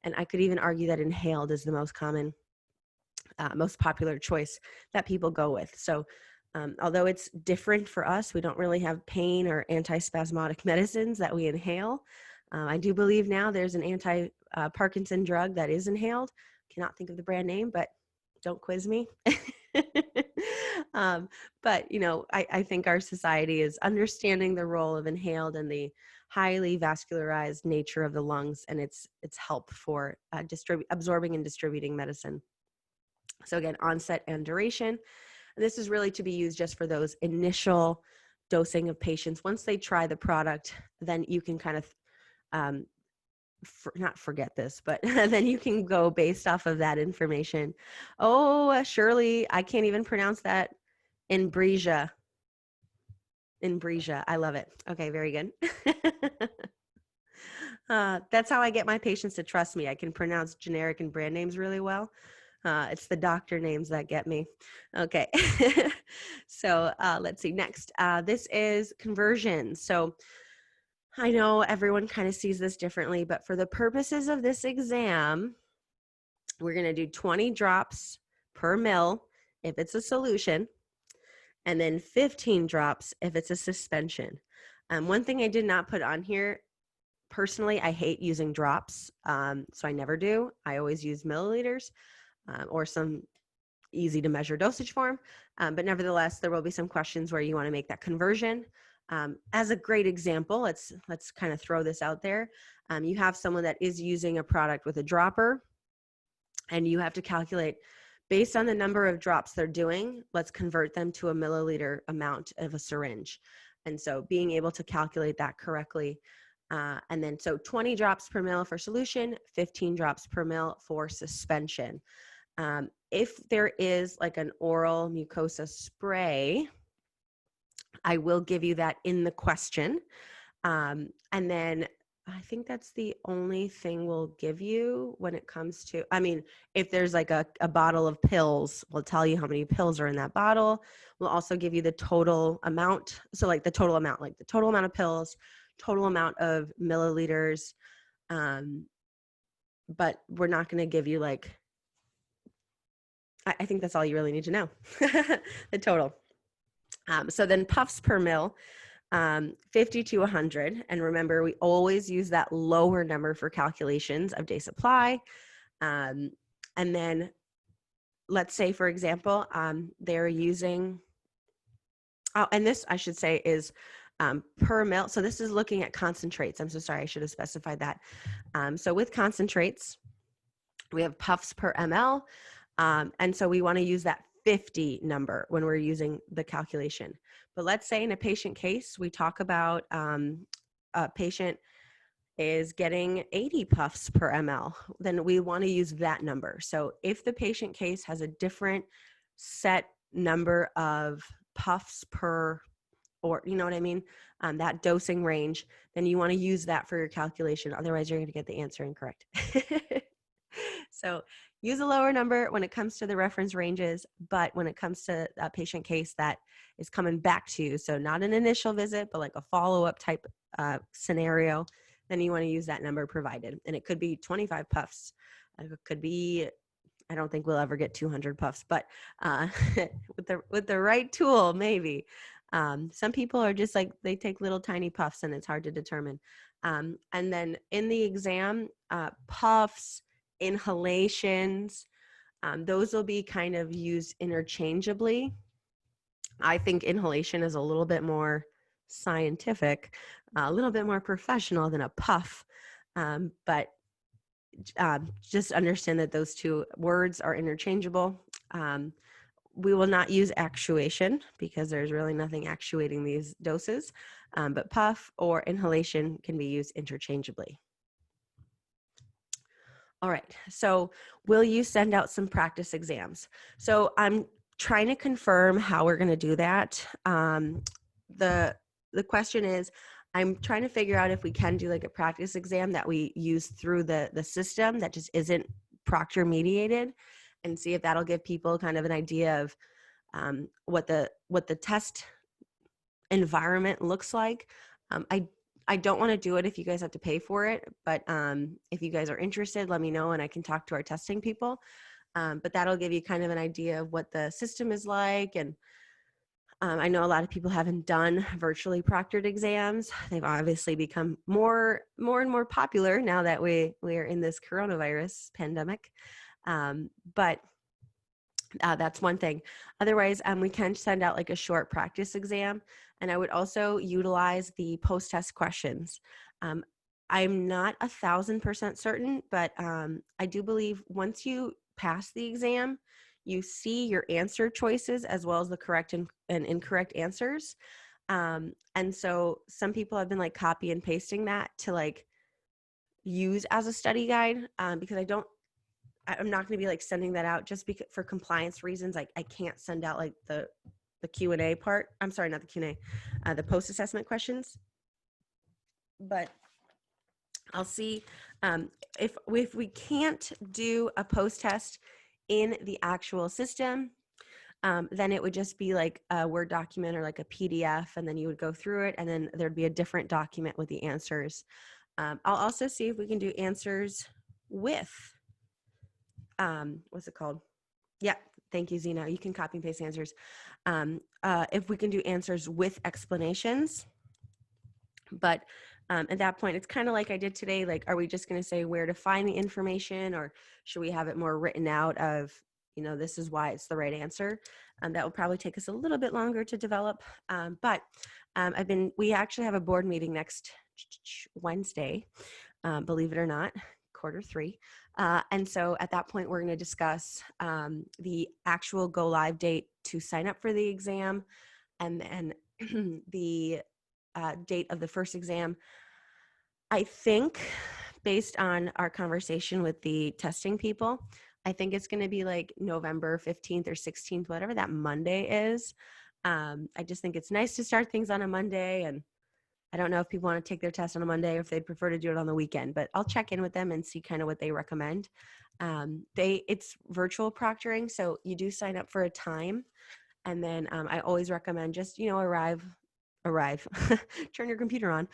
And I could even argue that inhaled is the most common, most popular choice that people go with. So although it's different for us, we don't really have pain or antispasmodic medicines that we inhale. I do believe now there's an anti-Parkinson drug that is inhaled. Cannot think of the brand name, but don't quiz me. But I think our society is understanding the role of inhaled and the highly vascularized nature of the lungs, and its help for absorbing and distributing medicine. So again, onset and duration. And this is really to be used just for those initial dosing of patients. Once they try the product, then you can kind of not forget this, but then you can go based off of that information. Oh, Shirley, I can't even pronounce that. Inbrija. I love it. Okay, very good. That's how I get my patients to trust me. I can pronounce generic and brand names really well. It's the doctor names that get me. Okay. So let's see. Next, this is conversions. So I know everyone kind of sees this differently, but for the purposes of this exam, we're going to do 20 drops per mil if it's a solution, and then 15 drops if it's a suspension. One thing I did not put on here, personally, I hate using drops, so I never do. I always use milliliters or some easy to measure dosage form, but nevertheless, there will be some questions where you want to make that conversion. As a great example, let's kind of throw this out there. You have someone that is using a product with a dropper, and you have to calculate based on the number of drops they're doing, let's convert them to a milliliter amount of a syringe. And so being able to calculate that correctly. And then so 20 drops per mil for solution, 15 drops per mil for suspension. If there is like an oral mucosa spray, I will give you that in the question. And then I think that's the only thing we'll give you when it comes to, I mean, if there's like a bottle of pills, we'll tell you how many pills are in that bottle. We'll also give you the total amount. So like the total amount of pills, total amount of milliliters. But we're not going to give you like, I think that's all you really need to know, the total. So then puffs per mil. 50 to 100. And remember, we always use that lower number for calculations of day supply. And then let's say, for example, they're using, and this I should say is per mil. So this is looking at concentrates. I'm so sorry, I should have specified that. So with concentrates, we have puffs per ml. And so we want to use that 50 number when we're using the calculation. But let's say in a patient case, we talk about a patient is getting 80 puffs per ml, then we want to use that number. So if the patient case has a different set number of puffs per, or you know what I mean, that dosing range, then you want to use that for your calculation. Otherwise, you're going to get the answer incorrect. So use a lower number when it comes to the reference ranges, but when it comes to a patient case that is coming back to you, so not an initial visit, but like a follow-up type scenario, then you want to use that number provided. And it could be 25 puffs. It could be, I don't think we'll ever get 200 puffs, but with the right tool, maybe. Some people are just like, they take little tiny puffs and it's hard to determine. And then in the exam, puffs, inhalations, those will be kind of used interchangeably. I think inhalation is a little bit more scientific, a little bit more professional than a puff, but just understand that those two words are interchangeable. We will not use actuation because there's really nothing actuating these doses, but puff or inhalation can be used interchangeably. All right, so will you send out some practice exams? So I'm trying to confirm how we're going to do that. The question is, I'm trying to figure out if we can do like a practice exam that we use through the system that just isn't proctor mediated, and see if that'll give people kind of an idea of what the test environment looks like. I don't want to do it if you guys have to pay for it, but if you guys are interested, let me know and I can talk to our testing people. But that'll give you kind of an idea of what the system is like. And I know a lot of people haven't done virtually proctored exams. They've obviously become more and more popular now that we are in this coronavirus pandemic. But that's one thing. Otherwise, we can send out like a short practice exam. And I would also utilize the post-test questions. I'm not 1,000% certain, but I do believe once you pass the exam, you see your answer choices as well as the correct and incorrect answers. And so some people have been like copy and pasting that to like use as a study guide, because I'm not going to be like sending that out just because for compliance reasons. I can't send out like the Q&A part. I'm sorry, not the Q&A, the post-assessment questions. But I'll see if we can't do a post-test in the actual system, then it would just be like a Word document or like a PDF, and then you would go through it, and then there'd be a different document with the answers. I'll also see if we can do answers with, what's it called? Yeah, thank you, Zena. You can copy and paste answers. If we can do answers with explanations. But at that point, it's kind of like I did today. Like, are we just going to say where to find the information, or should we have it more written out of, this is why it's the right answer? That will probably take us a little bit longer to develop. But we actually have a board meeting next Wednesday, believe it or not, Q3. And so at that point, we're going to discuss the actual go live date to sign up for the exam, and then the date of the first exam. I think, based on our conversation with the testing people, I think it's going to be like November 15th or 16th, whatever that Monday is. I just think it's nice to start things on a Monday, and I don't know if people want to take their test on a Monday or if they'd prefer to do it on the weekend, but I'll check in with them and see kind of what they recommend. It's virtual proctoring, so you do sign up for a time, and then I always recommend just, arrive, turn your computer on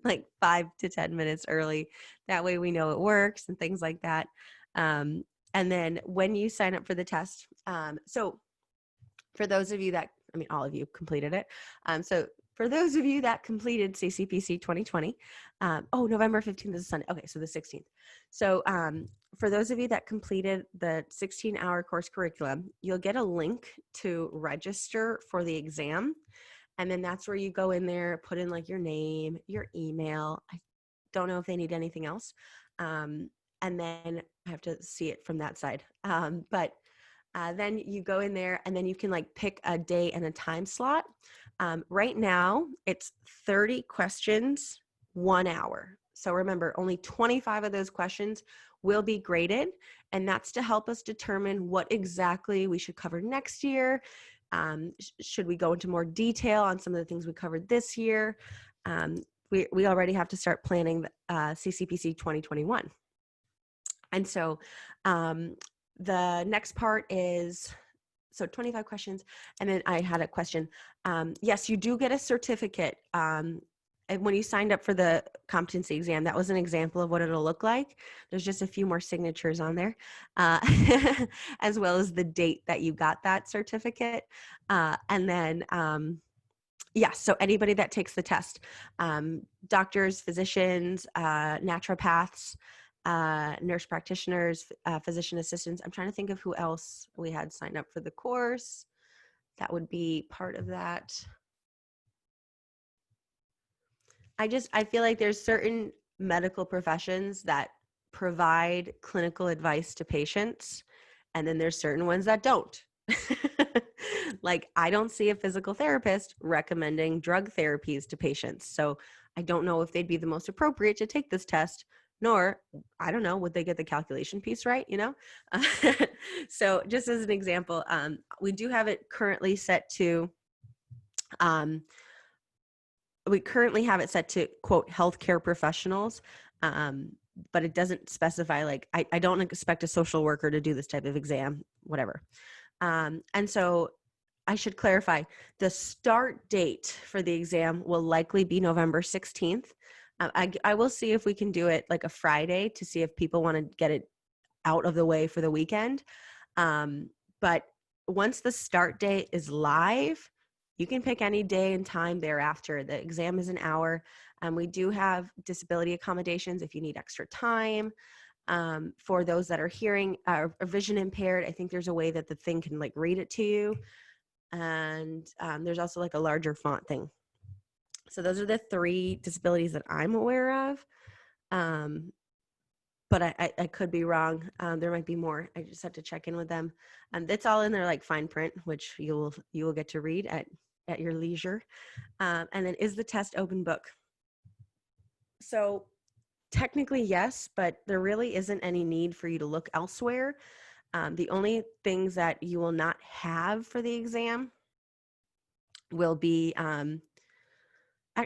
like 5 to 10 minutes early. That way we know it works and things like that. And then when you sign up for the test, so for those of you that, all of you completed it. So for those of you that completed CCPC 2020, November 15th is a Sunday. Okay, so the 16th. So for those of you that completed the 16-hour course curriculum, you'll get a link to register for the exam. And then that's where you go in there, put in like your name, your email. I don't know if they need anything else. And then I have to see it from that side. But then you go in there, and then you can like pick a day and a time slot. Right now, it's 30 questions, 1 hour. So remember, only 25 of those questions will be graded, and that's to help us determine what exactly we should cover next year. Should we go into more detail on some of the things we covered this year? We already have to start planning CCPC 2021. And so the next part is, so 25 questions. And then I had a question. Yes, you do get a certificate. And when you signed up for the competency exam, that was an example of what it'll look like. There's just a few more signatures on there, as well as the date that you got that certificate. And then, so anybody that takes the test, doctors, physicians, naturopaths, nurse practitioners, physician assistants. I'm trying to think of who else we had signed up for the course. That would be part of that. I feel like there's certain medical professions that provide clinical advice to patients, and then there's certain ones that don't. Like, I don't see a physical therapist recommending drug therapies to patients. So I don't know if they'd be the most appropriate to take this test, nor, I don't know, would they get the calculation piece right, So just as an example, we do have it currently set to, quote, healthcare professionals, but it doesn't specify, like, I don't expect a social worker to do this type of exam, whatever. And so I should clarify, the start date for the exam will likely be November 16th. I will see if we can do it like a Friday to see if people want to get it out of the way for the weekend. But once the start date is live, you can pick any day and time thereafter. The exam is an hour. We do have disability accommodations if you need extra time. For those that are hearing or vision impaired, I think there's a way that the thing can like read it to you. And there's also like a larger font thing. So those are the 3 disabilities that I'm aware of. But I could be wrong. There might be more. I just have to check in with them. It's all in there like fine print, which you will get to read at your leisure. And then, is the test open book? So technically yes, but there really isn't any need for you to look elsewhere. The only things that you will not have for the exam will be,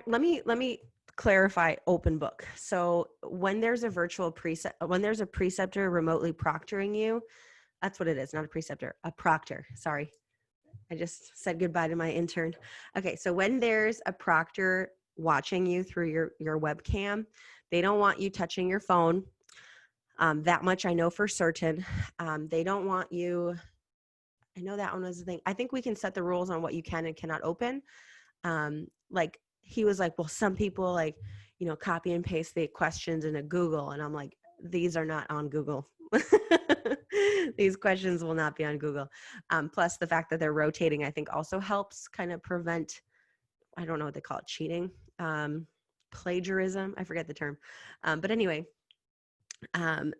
let me clarify open book. So when there's a preceptor remotely proctoring you, That's what it is, not a preceptor, a proctor. Sorry. I just said goodbye to my intern. Okay, so when there's a proctor watching you through your webcam, they don't want you touching your phone. That much I know for certain. They don't want you, I know that one was the thing. I think we can set the rules on what you can and cannot open. Like he was like, well, some people like, you know, copy and paste the questions into Google. And I'm like, these are not on Google. These questions will not be on Google. Plus the fact that they're rotating, I think also helps kind of prevent, I don't know what they call it, cheating, plagiarism. I forget the term. But anyway,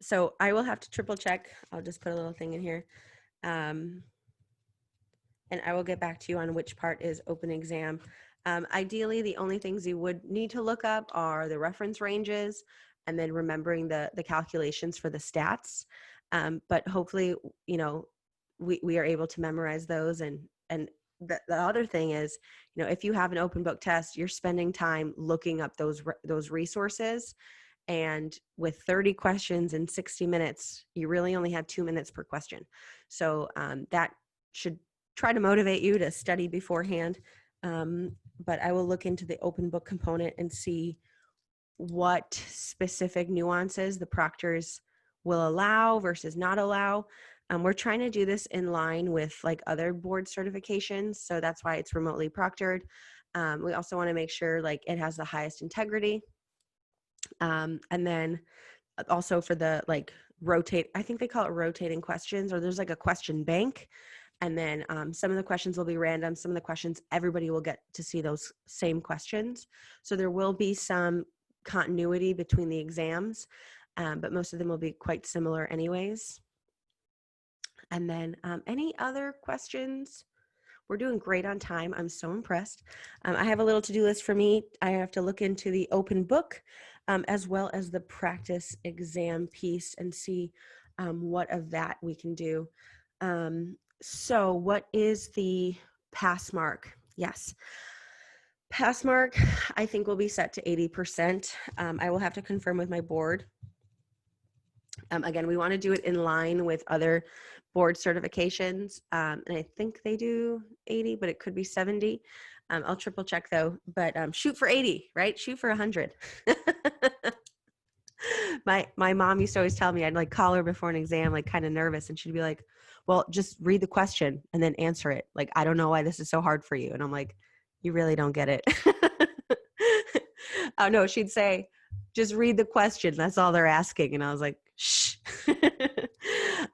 so I will have to triple check. I'll just put a little thing in here. And I will get back to you on which part is open exam. Ideally, the only things you would need to look up are the reference ranges and then remembering the calculations for the stats. But hopefully, you know, we are able to memorize those. And the other thing is, you know, if you have an open book test, you're spending time looking up those resources. And with 30 questions in 60 minutes, you really only had 2 minutes per question. So that should try to motivate you to study beforehand. But I will look into the open book component and see what specific nuances the proctors will allow versus not allow. We're trying to do this in line with like other board certifications. So that's why it's remotely proctored. We also want to make sure like it has the highest integrity. And then also for the like I think they call it rotating questions, or there's like a question bank. And then some of the questions will be random. Some of the questions, everybody will get to see those same questions. So there will be some continuity between the exams, but most of them will be quite similar anyways. And then any other questions? We're doing great on time. I'm so impressed. I have a little to-do list for me. I have to look into the open book as well as the practice exam piece and see what of that we can do. So what is the pass mark? Yes. Pass mark, I think will be set to 80%. I will have to confirm with my board. Again, we want to do it in line with other board certifications. And I think they do 80, but it could be 70. I'll triple check though, but shoot for 80, right? Shoot for 100. My mom used to always tell me, I'd like call her before an exam, like kind of nervous. And she'd be like, well, just read the question and then answer it. Like, I don't know why this is so hard for you. And I'm like, you really don't get it. Oh no, she'd say, just read the question. That's all they're asking. And I was like, shh.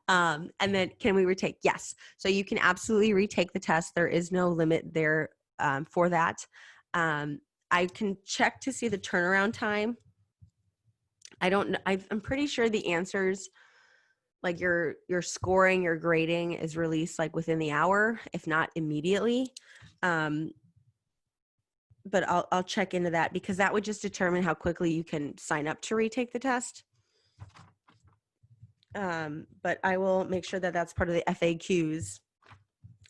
And then can we retake? Yes. So you can absolutely retake the test. There is no limit there for that. I can check to see the turnaround time. I don't know. I'm pretty sure the answers, like your scoring, your grading is released like within the hour, if not immediately. But I'll check into that because that would just determine how quickly you can sign up to retake the test. But I will make sure that that's part of the FAQs,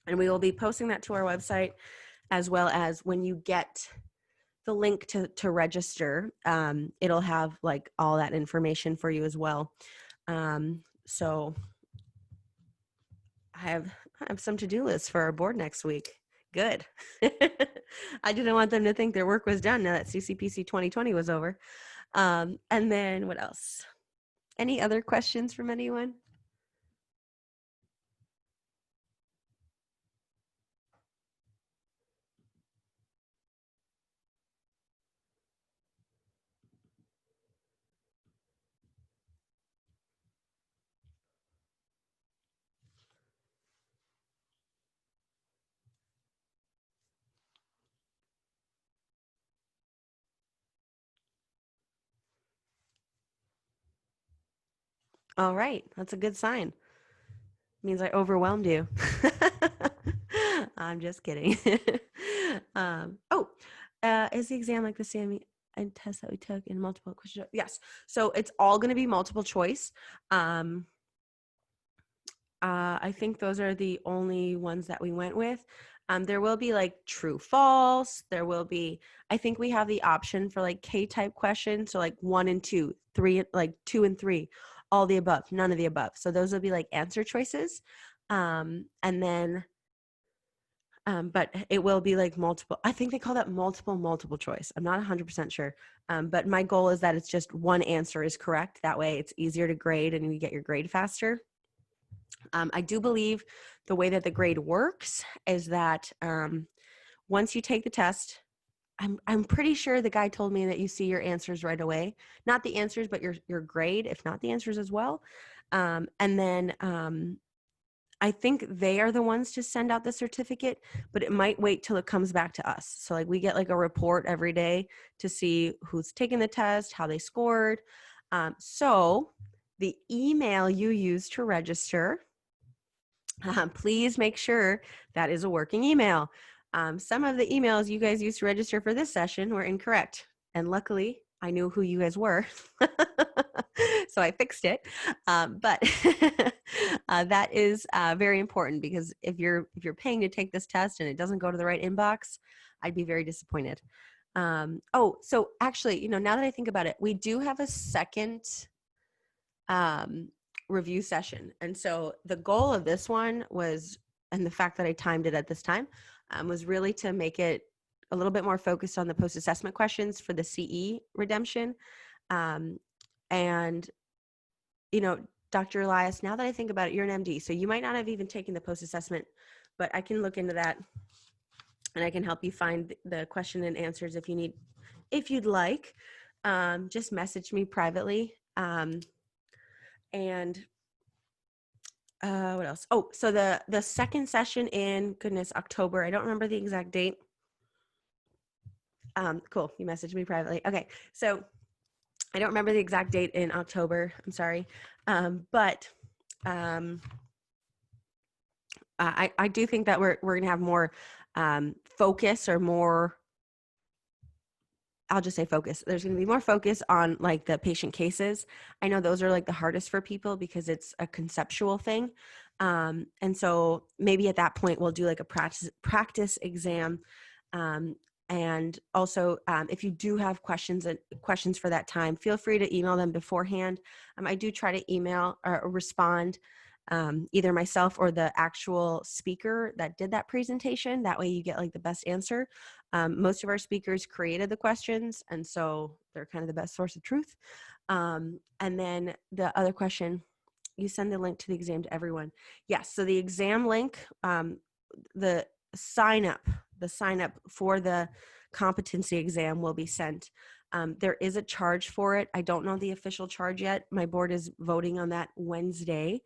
and we will be posting that to our website, as well as when you get the link to register, it'll have like all that information for you as well. So I have some to-do lists for our board next week. Good. I didn't want them to think their work was done now that CCPC 2020 was over. And then what else? Any other questions from anyone? All right, that's a good sign. Means I overwhelmed you. I'm just kidding. Is the exam like the same test that we took in multiple question? Yes. So it's all going to be multiple choice. I think those are the only ones that we went with. There will be like true, false. There will be, I think we have the option for like K-type questions. So like 1 and 2, 3, like 2 and 3. all the above, none of the above. So those will be like answer choices. And then, but it will be like multiple, I think they call that multiple choice. I'm not 100% sure. But my goal is that it's just one answer is correct. That way it's easier to grade and you get your grade faster. I do believe the way that the grade works is that once you take the test, I'm pretty sure the guy told me that you see your answers right away. Not the answers, but your grade, if not the answers as well. And then I think they are the ones to send out the certificate, but it might wait till it comes back to us. So like we get like a report every day to see who's taken the test, how they scored. So the email you use to register, please make sure that is a working email. Some of the emails you guys used to register for this session were incorrect. And luckily, I knew who you guys were. So I fixed it. But that is very important because if you're paying to take this test and it doesn't go to the right inbox, I'd be very disappointed. So actually, now that I think about it, we do have a second review session. And so the goal of this one was, and the fact that I timed it at this time, was really to make it a little bit more focused on the post-assessment questions for the CE redemption. And, Dr. Elias, now that I think about it, you're an MD, so you might not have even taken the post-assessment, but I can look into that and I can help you find the question and answers if you'd like. Just message me privately. And what else? Oh, so the second session in, October. I don't remember the exact date. Cool. You messaged me privately. Okay. So I don't remember the exact date in October. I'm sorry. But I do think that we're going to have more focus, or more, I'll just say focus. There's going to be more focus on like the patient cases. I know those are like the hardest for people because it's a conceptual thing. And so maybe at that point we'll do like a practice exam. And also if you do have questions for that time, feel free to email them beforehand. I do try to email or respond either myself or the actual speaker that did that presentation. That way you get like the best answer. Most of our speakers created the questions, and so they're kind of the best source of truth. And then the other question, you send the link to the exam to everyone. Yes, so the exam link, the sign up for the competency exam will be sent. There is a charge for it. I don't know the official charge yet. My board is voting on that Wednesday,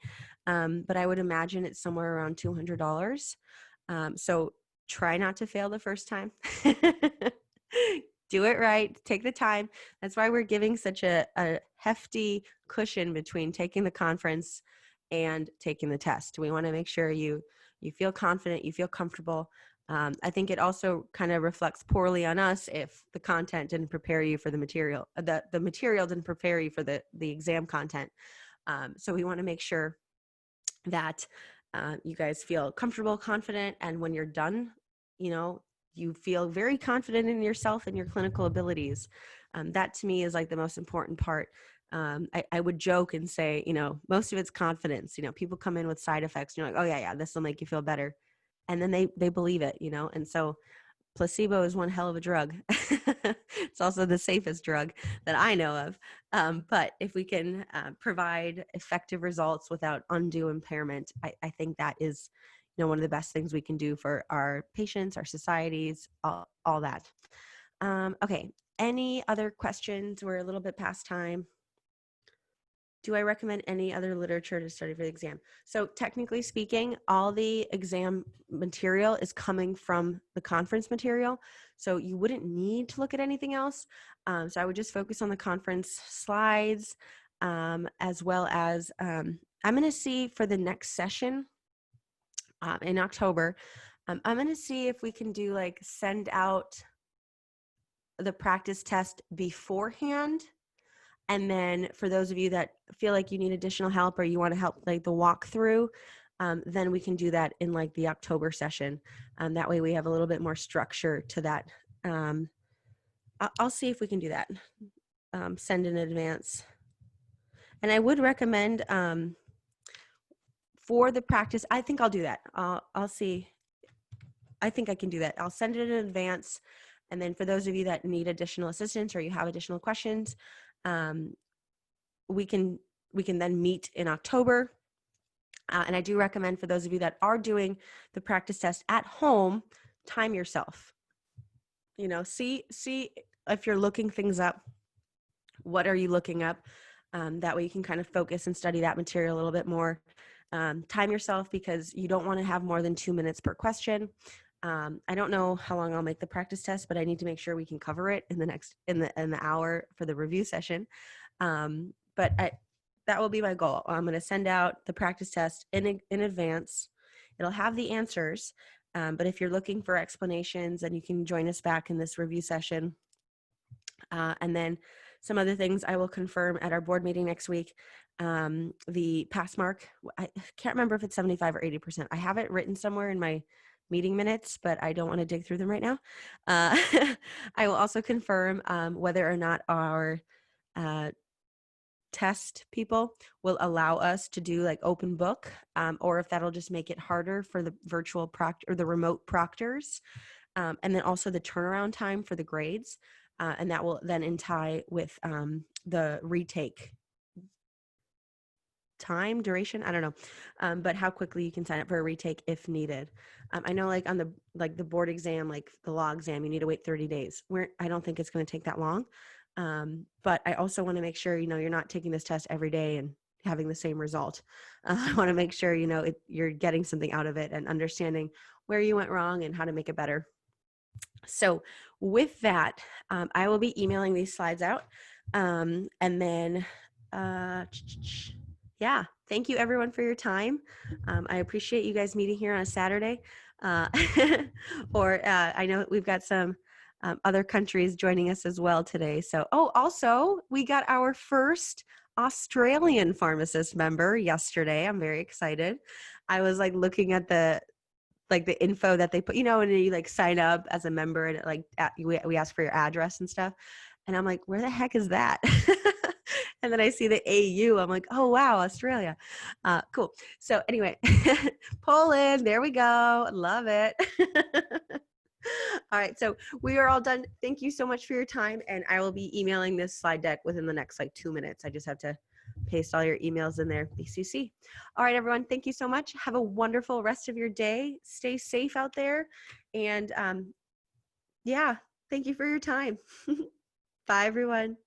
but I would imagine it's somewhere around $200. So try not to fail the first time. Do it right. Take the time. That's why we're giving such a hefty cushion between taking the conference and taking the test. We want to make sure you feel confident, you feel comfortable. I think it also kind of reflects poorly on us if the content didn't prepare you for the material. The material didn't prepare you for the exam content. So we want to make sure that you guys feel comfortable, confident, and when you're done, you feel very confident in yourself and your clinical abilities. That to me is like the most important part. I would joke and say, most of it's confidence. People come in with side effects and you're like, oh yeah, this will make you feel better. And then they believe it, and so placebo is one hell of a drug. It's also the safest drug that I know of. But if we can provide effective results without undue impairment, I think that is, one of the best things we can do for our patients, our societies, all that. Okay. Any other questions? We're a little bit past time. Do I recommend any other literature to study for the exam? So technically speaking, all the exam material is coming from the conference material. So you wouldn't need to look at anything else. So I would just focus on the conference slides, as well as I'm going to see for the next session in October, I'm going to see if we can do send out the practice test beforehand. And then for those of you that feel like you need additional help or you want to help the walkthrough, then we can do that in the October session. That way we have a little bit more structure to that. I'll see if we can do that. Send in advance. And I would recommend for the practice, I think I'll do that. I'll see. I think I can do that. I'll send it in advance. And then for those of you that need additional assistance or you have additional questions, we can then meet in October. And I do recommend for those of you that are doing the practice test at home, time yourself. You know, see if you're looking things up. What are you looking up? That way you can kind of focus and study that material a little bit more. Time yourself because you don't want to have more than 2 minutes per question. I don't know how long I'll make the practice test, but I need to make sure we can cover it in the hour for the review session. But that will be my goal. I'm going to send out the practice test in advance. It'll have the answers, but if you're looking for explanations, then you can join us back in this review session. And then some other things I will confirm at our board meeting next week. The pass mark, I can't remember if it's 75 or 80%. I have it written somewhere in my meeting minutes, but I don't want to dig through them right now. I will also confirm whether or not our test people will allow us to do like open book, or if that'll just make it harder for the virtual proctor or the remote proctors. And then also the turnaround time for the grades. And that will then tie with the retake time duration. I don't know, but how quickly you can sign up for a retake if needed. I know like on the board exam, like the law exam, you need to wait 30 days. I don't think it's going to take that long. But I also want to make sure, you're not taking this test every day and having the same result. I want to make sure, you're getting something out of it and understanding where you went wrong and how to make it better. So with that, I will be emailing these slides out. And then, yeah, thank you everyone for your time. I appreciate you guys meeting here on a Saturday. Or I know we've got some other countries joining us as well today. So, also we got our first Australian pharmacist member yesterday. I'm very excited. I was like looking at the info that they put, and you like sign up as a member and it like we ask for your address and stuff. And I'm like, where the heck is that? And then I see the AU. I'm like, oh, wow, Australia. Cool. So anyway, Poland, there we go. Love it. All right. So we are all done. Thank you so much for your time. And I will be emailing this slide deck within the next 2 minutes. I just have to paste all your emails in there, BCC. All right, everyone. Thank you so much. Have a wonderful rest of your day. Stay safe out there. And yeah, thank you for your time. Bye, everyone.